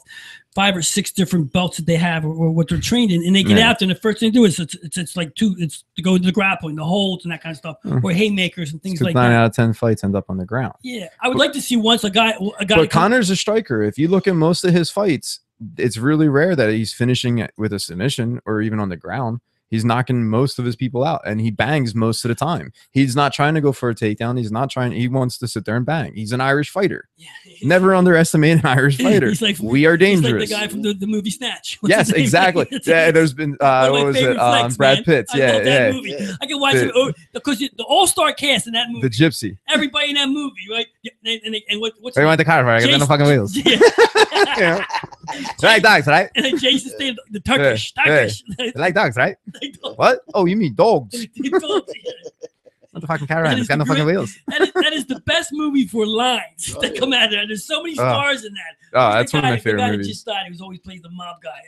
5 or 6 different belts that they have or what they're trained in, and they get out there, and the first thing they do is it's to go to the grappling, the holds, and that kind of stuff, or haymakers and things like that. 9 out of 10 fights end up on the ground. Yeah, I would like to see once a guy. But Conor's a striker. If you look at most of his fights, it's really rare that he's finishing with a submission or even on the ground. He's knocking most of his people out, and he bangs most of the time. He's not trying to go for a takedown. He's not trying. He wants to sit there and bang. He's an Irish fighter. Yeah. Never underestimate an Irish fighter. He's like, we are dangerous. He's like the guy from the movie Snatch. What's yes, exactly. Yeah, there's been what was it? Flicks, Brad Pitt. Yeah, that movie. I can watch it because the all-star cast in that movie. The Gypsy. Everybody in that movie, right? And what's you want the car? I got no fucking wheels. Yeah. Like dogs, right? And then Jason Statham, the Turkish. They like dogs, right? What? Oh, you mean dogs? Not the fucking car, it's got no fucking wheels. That is the best movie for lines that come out of there. There's so many stars in that. Oh, that's one of my favorite movies. The guy that just died, he was always playing the mob guy.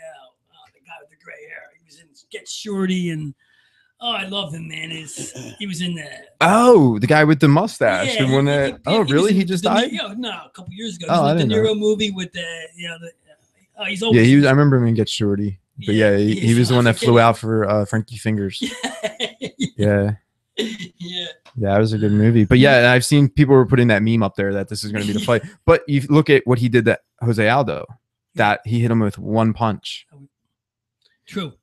The guy with the gray hair. He was in Get Shorty, and I love him, man. He was in that. Oh, the guy with the mustache. Yeah, the one that. Really? He just died? No, a couple years ago. Oh, I didn't know. The Niro movie with he's always. Yeah, he was. I remember him in Get Shorty. But yeah, he was the one that flew out for Frankie Fingers. Yeah. Yeah, that was a good movie. But yeah, I've seen people were putting that meme up there that this is going to be the fight. But you look at what he did to Jose Aldo, that he hit him with one punch. True.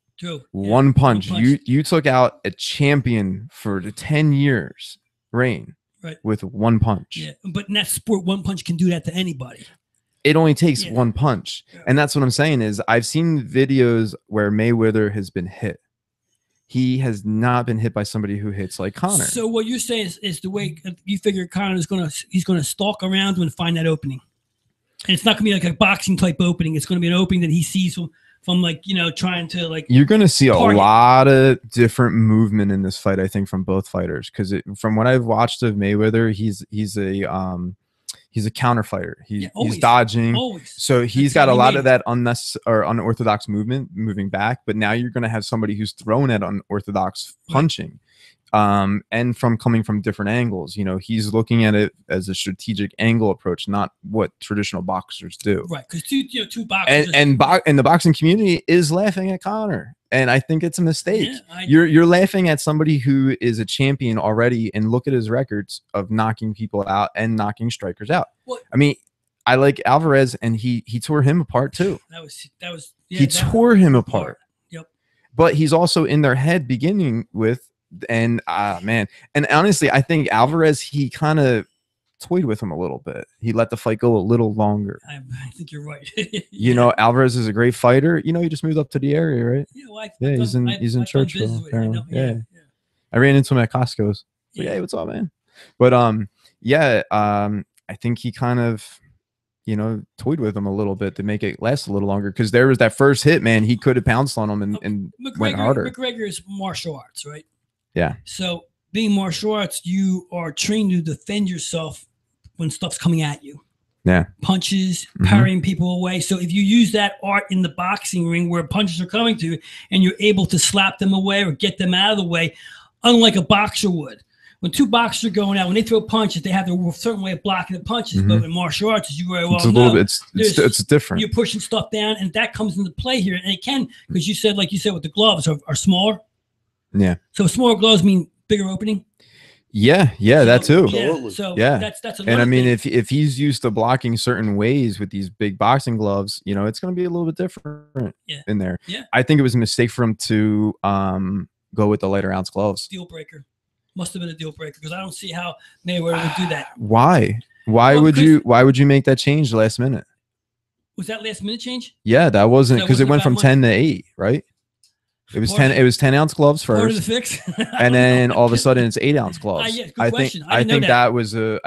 One punch. You took out a champion for the 10 years reign with one punch. Yeah, but in that sport, one punch can do that to anybody. It only takes one punch. And that's what I'm saying is I've seen videos where Mayweather has been hit. He has not been hit by somebody who hits like Conor. So what you're saying is the way you figure Conor is he's gonna stalk around and find that opening, and it's not gonna be like a boxing type opening. It's gonna be an opening that he sees from like trying to like. You're gonna see a lot of different movement in this fight, I think, from both fighters, because from what I've watched of Mayweather, he's a counter fighter. He's dodging. Always. So he's got a lot of that unorthodox movement, moving back. But now you're going to have somebody who's throwing at unorthodox punching, and coming from different angles. He's looking at it as a strategic angle approach, not what traditional boxers do. Right, because two boxers and the boxing community is laughing at Conor. And I think it's a mistake. Yeah, you're laughing at somebody who is a champion already, and look at his records of knocking people out and knocking strikers out. What? I mean, I like Alvarez, and he tore him apart too. He tore him apart. Yep. But he's also in their head beginning with, and man, and honestly, I think Alvarez, he kind of toyed with him a little bit. He let the fight go a little longer. I think you're right. Alvarez is a great fighter. He just moved up to the area, right? Yeah, he's in Churchville. Yeah. I ran into him at Costco's. So, hey, what's up, man? But I think he kind of toyed with him a little bit to make it last a little longer, because there was that first hit, man. He could have pounced on him and went harder. McGregor is martial arts, right? Yeah. So being martial arts, you are trained to defend yourself when stuff's coming at you. Yeah. Punches, parrying people away. So if you use that art in the boxing ring where punches are coming to you and you're able to slap them away or get them out of the way, unlike a boxer would. When two boxers are going out, when they throw punches, they have a certain way of blocking the punches. But in martial arts, as you very well know, it's different. You're pushing stuff down, and that comes into play here. And it can, because you said, like you said, with the gloves are smaller. Yeah. So smaller gloves mean bigger opening. Yeah, that too. Yeah, so that's and I mean, if he's used to blocking certain ways with these big boxing gloves, it's going to be a little bit different in there. Yeah, I think it was a mistake for him to go with the lighter ounce gloves. Deal breaker. Must have been a deal breaker, because I don't see how Mayweather would do that. Why would you make that change last minute? Was that last minute change? Yeah, that wasn't, because it went from 10 to 8, right? It was 10. It was 10-ounce gloves first, part of the fix. And then all of a sudden it's 8-ounce gloves. Yeah, good question. I think that was a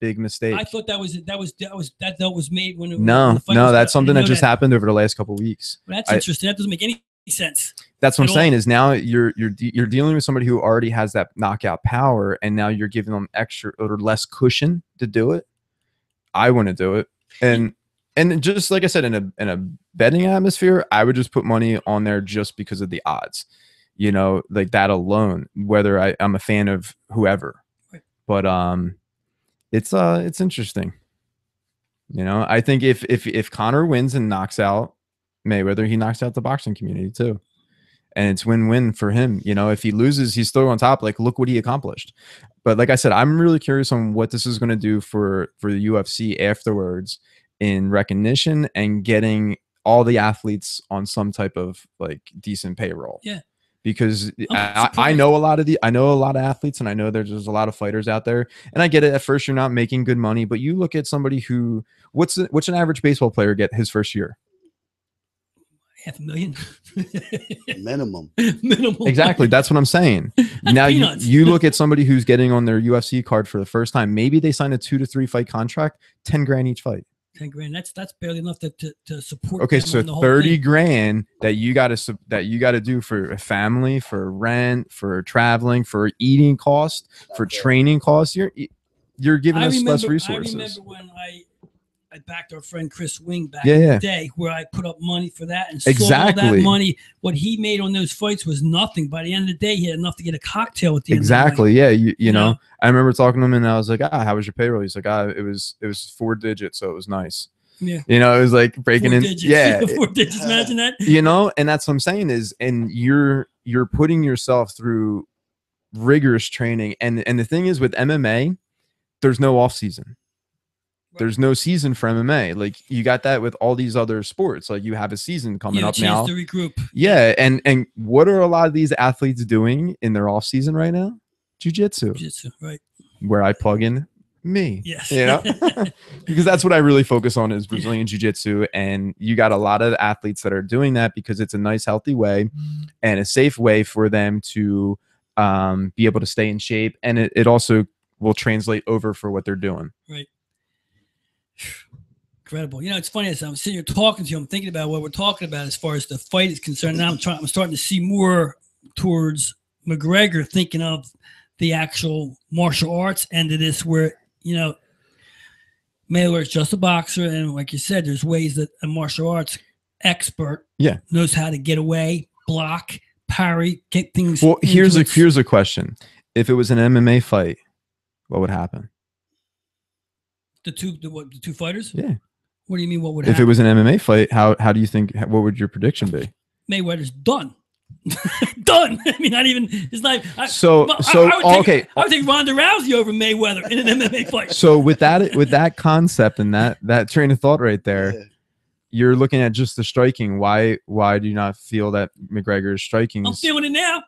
big mistake. I thought that was made when no, that's something that just happened over the last couple of weeks. Well, that's interesting. That doesn't make any sense. That's what I'm saying. Is now you're dealing with somebody who already has that knockout power, and now you're giving them extra or less cushion to do it. I want to do it, and just like I said, in a betting atmosphere, I would just put money on there just because of the odds, like that alone. Whether I'm a fan of whoever, right. But it's interesting. I think if Conor wins and knocks out Mayweather, he knocks out the boxing community too, and it's win-win for him. If he loses, he's still on top. Like, look what he accomplished. But like I said, I'm really curious on what this is going to do for the UFC afterwards, in recognition and getting all the athletes on some type of like decent payroll. Yeah. because I know a lot of athletes, and I know there's a lot of fighters out there, and I get it. At first, you're not making good money, but you look at somebody who what's an average baseball player get his first year? $500,000 minimum. Exactly. That's what I'm saying. Now you look at somebody who's getting on their UFC card for the first time. Maybe they sign a 2 to 3 fight contract, 10 grand each fight. 10 grand. That's barely enough to support. Okay, so 30 grand that you got to do for a family, for rent, for traveling, for eating cost, for training costs. You're giving us less resources. I remember when I backed our friend Chris Wing back in the day, where I put up money for that and saw all that money. What he made on those fights was nothing. By the end of the day, he had enough to get a cocktail at the end of the night. Yeah. You know, I remember talking to him, and I was like, how was your payroll? He's like, it was 4 digits, so it was nice. Yeah. You know, it was like breaking 4 digits. Yeah. 4 digits. Imagine that. You know, and that's what I'm saying is, and you're putting yourself through rigorous training. And the thing is, with MMA, there's no off season. There's no season for MMA. Like, you got that with all these other sports. Like, you have a season coming up now. To regroup. Yeah, and what are a lot of these athletes doing in their off season right now? Jiu-jitsu. Jiu-jitsu, right. Where I plug in me. Yes. You know? Because that's what I really focus on is Brazilian Jiu-Jitsu. And you got a lot of athletes that are doing that because it's a nice, healthy way and a safe way for them to be able to stay in shape. And it also will translate over for what they're doing. Right. Incredible. You know, it's funny as I'm sitting here talking to you, I'm thinking about what we're talking about as far as the fight is concerned. Now I'm starting to see more towards McGregor, thinking of the actual martial arts end of this, where, you know, Mayweather is just a boxer, and like you said, there's ways that a martial arts expert knows how to get away, block, parry, get things. Well, here's a question: if it was an MMA fight, what would happen? The two fighters? Yeah. What do you mean? What would happen? If it was an MMA fight, how do you think? What would your prediction be? Mayweather's done. Done. I mean, not even. It's not. Okay. I would take Ronda Rousey over Mayweather in an MMA fight. So with that concept and that train of thought right there, you're looking at just the striking. Why do you not feel that McGregor's striking? I'm feeling it now.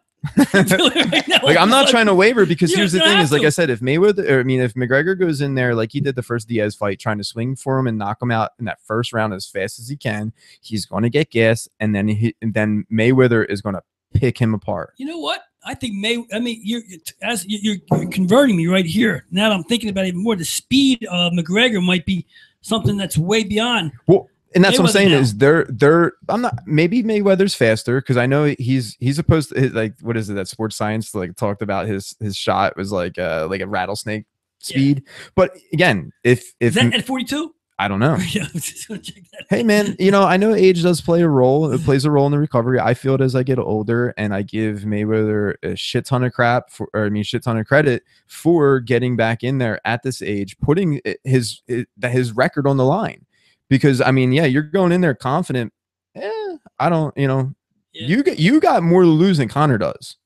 Like, I'm not trying to waver, because here's the thing is, like I said, if McGregor goes in there like he did the first Diaz fight, trying to swing for him and knock him out in that first round as fast as he can, he's going to get gas, and then Mayweather is going to pick him apart. You know what? I think you're converting me right here. Now that I'm thinking about it even more, the speed of McGregor might be something that's way beyond. Well, and that's what I'm saying is I'm not, maybe Mayweather's faster, because I know he's supposed to, like, what is it that Sports Science like talked about his shot was like a rattlesnake speed. But again, if is that at 42? I don't know. Yeah, I'm just gonna check that. Hey man, you know, I know age does play a role. It plays a role in the recovery. I feel it as I get older, and I give Mayweather a shit ton of credit for getting back in there at this age, putting his record on the line. Because I mean, yeah, you're going in there confident. I don't, you know, you got more to lose than Conor does.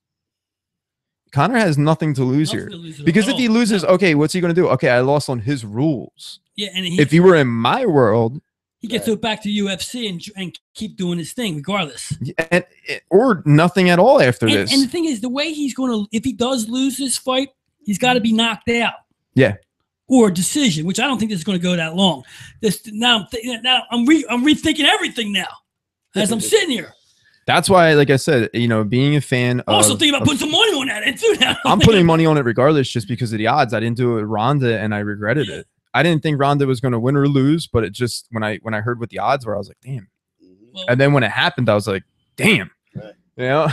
Conor has nothing to lose here, because if he loses, okay, what's he going to do? Okay, I lost on his rules. Yeah, and if he were in my world, he gets to go back to UFC and keep doing his thing regardless, or nothing at all after this. And the thing is, the way he's going to, if he does lose this fight, he's got to be knocked out. Yeah. Or a decision, which I don't think this is going to go that long. I'm rethinking everything now as I'm sitting here. That's why, like I said, you know, being a fan. I'm also thinking about putting some money on that too. Now I'm putting money on it regardless, just because of the odds. I didn't do it with Ronda, and I regretted it. I didn't think Ronda was going to win or lose, but it just, when I heard what the odds were, I was like, damn. Well, and then when it happened, I was like, damn. Right. You know,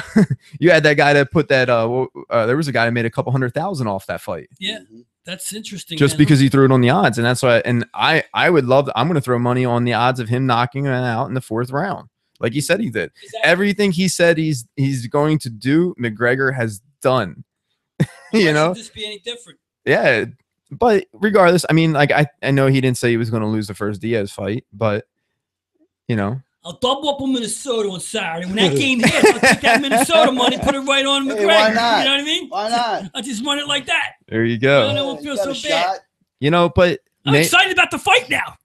you had that guy that put that. There was a guy that made a couple $100,000 off that fight. Yeah. That's interesting. Just because he threw it on the odds. And that's why, and I would love, I'm going to throw money on the odds of him knocking him out in the 4th round. Like he said he did. Exactly. Everything he said he's going to do, McGregor has done. You know? This be any different? Yeah. But regardless, I mean, like, I know he didn't say he was going to lose the first Diaz fight, but, you know. I'll double up on Minnesota on Saturday. When that game hits, I'll take that Minnesota money, put it right on McGregor. Hey, why not? You know what I mean? Why not? I'll just run it like that. There you go. I won't feel so bad. You know, but I'm excited about the fight now.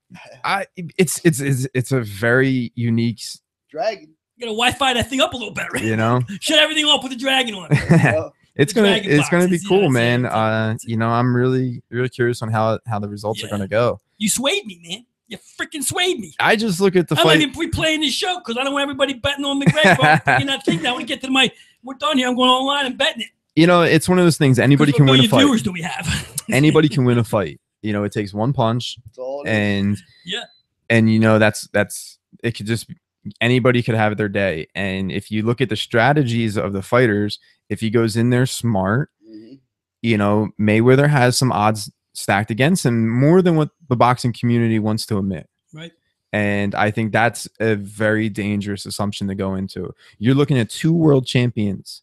It's a very unique dragon. You gotta Wi-Fi that thing up a little better. You know, shut everything off with the dragon on it. It's gonna be cool, man. You know, I'm really curious on how the results are gonna go. You swayed me, man. You freaking swayed me. I just look at the fight. I'm not even replaying this show because I don't want everybody betting on McGregor. You know, think that when we get to we're done here. I'm going online and betting it. You know, it's one of those things. Anybody can win a fight. Viewers do we have? Anybody can win a fight. You know, it takes one punch, and you know that's it. Could just anybody could have their day. And if you look at the strategies of the fighters, if he goes in there smart, you know, Mayweather has some odds stacked against him more than what the boxing community wants to admit. Right. And I think that's a very dangerous assumption to go into. You're looking at 2 world champions,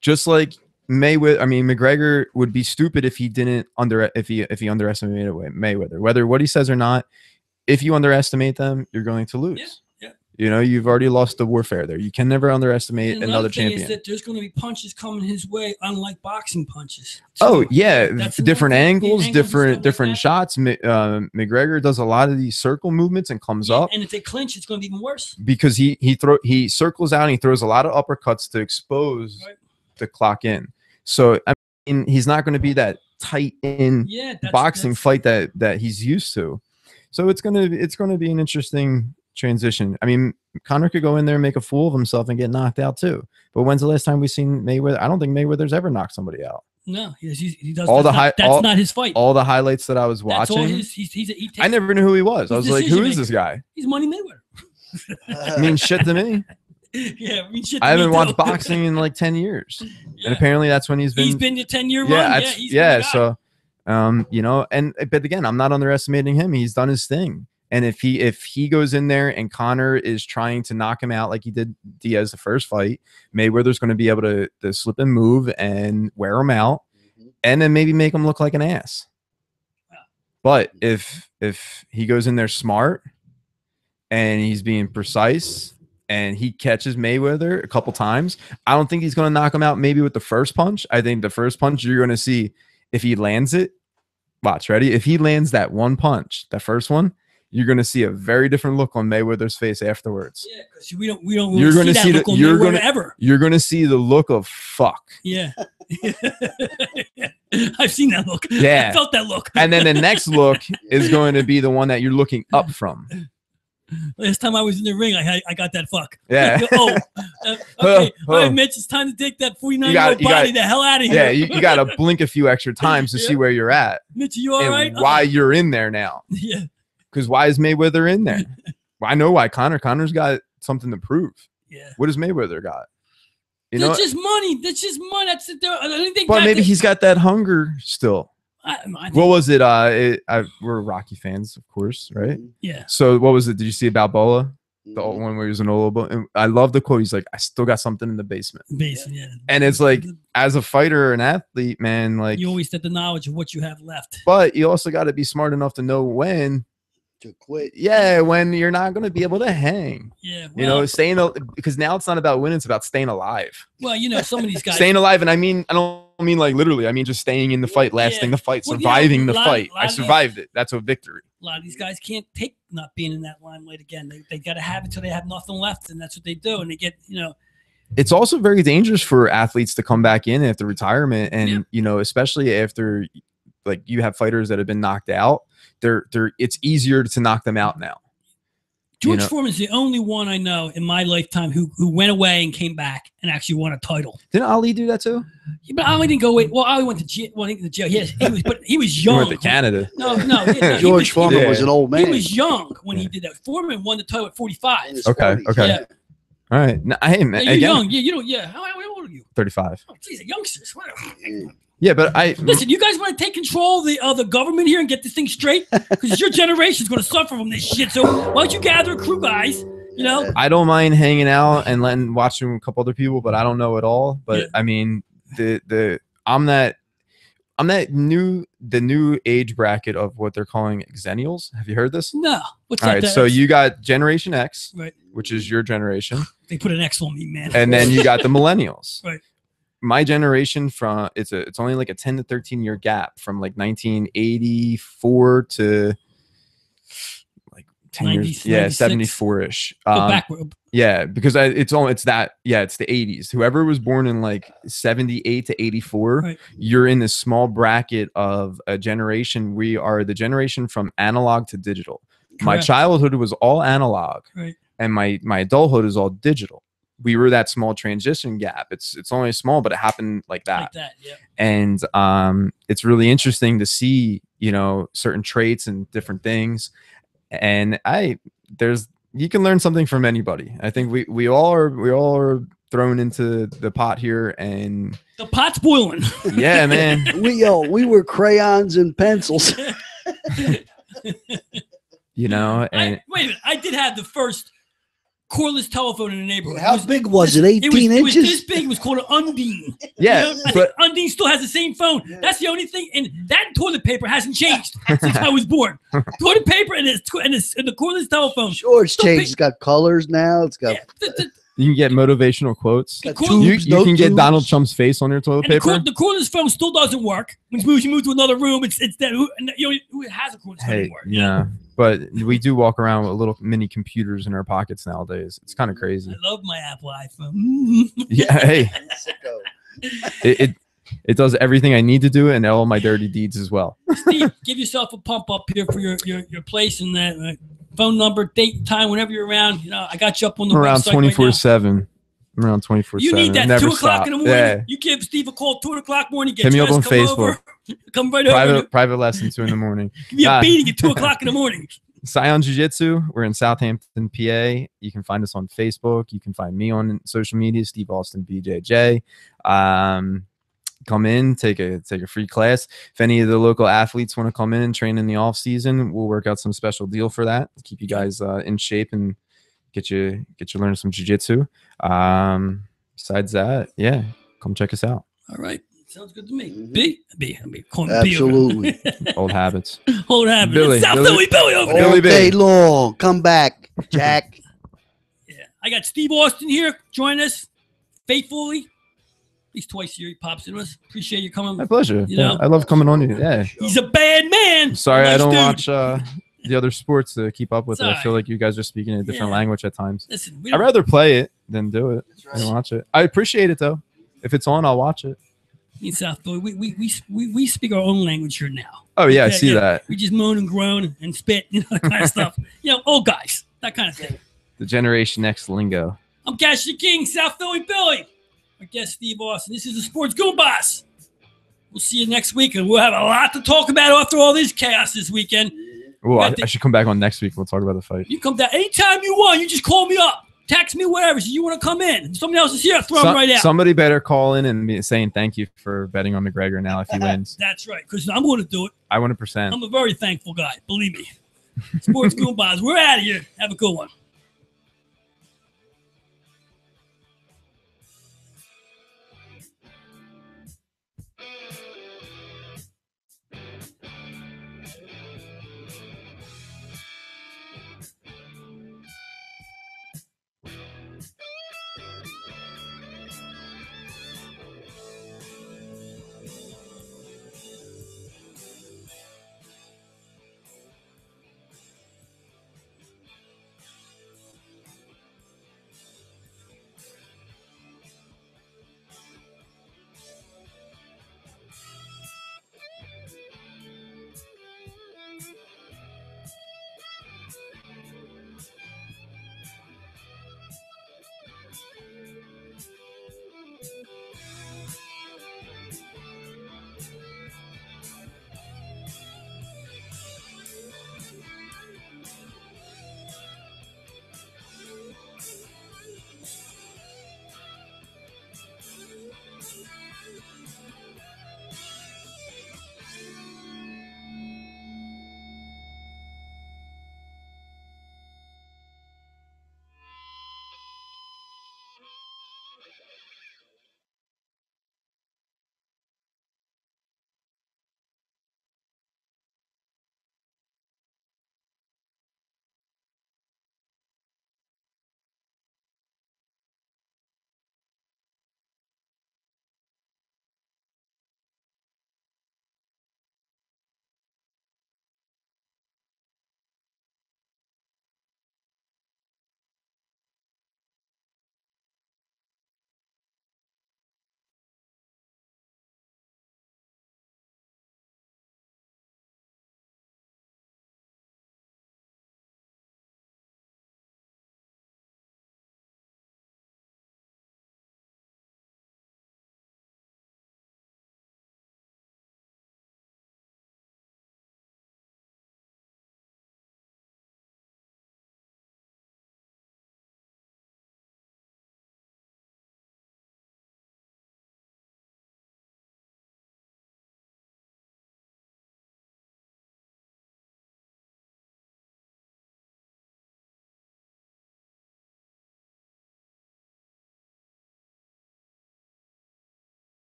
just like Mayweather. I mean, McGregor would be stupid if he didn't if he underestimated Mayweather, whether what he says or not. If you underestimate them, you're going to lose. Yeah. You know, you've already lost the warfare there. You can never underestimate another champion. Is that there's going to be punches coming his way, unlike boxing punches. Oh yeah, different angles, different shots. McGregor does a lot of these circle movements and comes up. And if they clinch, it's going to be even worse because he circles out and he throws a lot of uppercuts to expose the clock in. So I mean, he's not going to be that tight in boxing fight that he's used to. So it's gonna be an interesting transition. I mean, Conor could go in there and make a fool of himself and get knocked out too. But when's the last time we've seen Mayweather? I don't think Mayweather's ever knocked somebody out. No, he does. That's not his fight. All the highlights that I was watching, I never knew who he was. I was like, who is this guy? He's Money Mayweather. I mean, shit to me. Yeah, I haven't watched boxing in like 10 years, and apparently that's when he's been the 10-year run. So, you know, but again, I'm not underestimating him. He's done his thing. And if he goes in there and Conor is trying to knock him out like he did Diaz the first fight, Mayweather's going to be able to slip and move and wear him out, and then maybe make him look like an ass. Wow. But if he goes in there smart and he's being precise and he catches Mayweather a couple times, I don't think he's going to knock him out maybe with the first punch. I think the first punch you're going to see if he lands it. Watch, ready? If he lands that one punch, that first one, you're going to see a very different look on Mayweather's face afterwards. Yeah, because we don't really see that look on Mayweather ever. You're going to see the look of fuck. Yeah. I've seen that look. Yeah. I felt that look. And then the next look is going to be the one that you're looking up from. Last time I was in the ring, I got that fuck. Yeah. Okay. All right, Mitch, it's time to take that 49-year-old body the hell out of here. Yeah, you got to blink a few extra times to see where you're at. Mitch, you all right? Why you're in there now. Yeah. Because why is Mayweather in there? I know why. Connor's got something to prove. Yeah. What does Mayweather got? That's just money. That's just money. That's it. But maybe he's got that hunger still. What was it? We're Rocky fans, of course, right? Yeah. So what was it? Did you see Balboa? The old one where he was an old boy? And I love the quote. He's like, I still got something in the basement. Yeah. And it's like, as a fighter or an athlete, man, like you always get the knowledge of what you have left. But you also got to be smart enough to know when to quit. Yeah, when you're not going to be able to hang. Yeah, you know, because now it's not about winning; it's about staying alive. Well, you know, some of these guys staying alive, and I don't mean like literally. I mean just staying in the fight, lasting the fight, surviving the fight. I survived it. That's a victory. A lot of these guys can't take not being in that limelight again. They got to have it till they have nothing left, and that's what they do. And they get, you know. It's also very dangerous for athletes to come back in after retirement, and you know, especially after like you have fighters that have been knocked out. It's easier to knock them out now. George Foreman's the only one I know in my lifetime who went away and came back and actually won a title. Didn't Ali do that too? Yeah, but Ali didn't go away. Well, Ali went to jail. Well, yes, he was young. He went to Canada. No. George Foreman was an old man. He was young when he did that. Foreman won the title at 45. Okay. Yeah. All right. Now, hey, man. You're young. Yeah, you don't. Yeah. How old are you? 35. Oh, geez, youngsters. Yeah, but listen. You guys want to take control of the government here and get this thing straight, because your generation's going to suffer from this shit. So why don't you gather a crew, guys? You know, I don't mind hanging out and watching a couple other people, but I don't know it all. But I mean, I'm that new age bracket of what they're calling Xennials. Have you heard this? No. What's all right? So you got Generation X, right, which is your generation. They put an X on me, man. And then you got the Millennials, right. My generation it's only like a 10 to 13 year gap from like 1984 to like 10 years. Yeah, 74-ish. Backward. Yeah, because it's that. Yeah, it's the 80s. Whoever was born in like 78 to 84, Right. you're in this small bracket of a generation. We are the generation from analog to digital. Correct. My childhood was all analog, Right. and my adulthood is all digital. We were that small transition gap. It's only small, but it happened like that. Like that, yeah. And it's really interesting to see, certain traits and different things. And you can learn something from anybody. I think we all are thrown into the pot here, and the pot's boiling. Yeah, man. We were crayons and pencils. And wait a minute. I did have the first cordless telephone in the neighborhood. How big was it? 18 inches? It was this big. It was called an Undine. Yeah, I think Undine still has the same phone. Yeah. That's the only thing. And that toilet paper hasn't changed since I was born. Toilet paper and the cordless telephone. Sure, it's changed. It's got colors now. It's got. Yeah, you can get motivational quotes. You can get Donald Trump's face on your toilet paper. The cordless phone still doesn't work. When you move to another room, it's that who has a cordless phone anymore. Yeah. But we do walk around with little mini computers in our pockets nowadays. It's kind of crazy. I love my Apple iPhone. Yeah, hey. It does everything I need to do and all my dirty deeds as well. Steve, give yourself a pump up here for your place and that phone number, date, time, whenever you're around. I got you up on the around website 24/7. I'm around 24/7. You need that. Never 2 o'clock in the morning. Yeah. You give Steve a call 2 o'clock morning. Hit me up on Facebook. Come right over. Private lesson 2 in the morning. Give me a beating at 2 o'clock in the morning. Scion Jiu-Jitsu. We're in Southampton, PA. You can find us on Facebook. You can find me on social media, Steve Austin BJJ. Come in, take a free class. If any of the local athletes want to come in and train in the off season, we'll work out some special deal for that to keep you guys in shape and get you learning some jiu-jitsu. Besides that, yeah, come check us out. All right. Sounds good to me. B. Absolutely. Old habits. Old habits. Billy. South Philly Billy over there. All day long. Come back, Jack. Yeah. I got Steve Austin here. Join us faithfully. At least twice a year he pops in us. Appreciate you coming. My pleasure. I love coming on here. Yeah. He's a bad man. Sorry, I don't watch the other sports to keep up with it. Right. I feel like you guys are speaking a different language at times. Listen, I'd rather play it than do it. Right. And watch it. I appreciate it though. If it's on, I'll watch it. In South Philly, we speak our own language here now. Oh yeah, I see that. We just moan and groan and spit, that kind of stuff. Old guys, that kind of thing. The Generation X lingo. I'm Cash the King, South Philly Billy. Our guest Steve Austin. This is the Sports Goombahs. We'll see you next week, and we'll have a lot to talk about after all this chaos this weekend. Well, I should come back on next week. We'll talk about the fight. You come down anytime you want. You just call me up. Text me, whatever. So you want to come in. If somebody else is here, throw them right out. Somebody better call in and be saying thank you for betting on McGregor now if he wins. That's right, because I'm going to do it. I 100%. I'm a very thankful guy. Believe me. Sports Goombahs. We're out of here. Have a good one.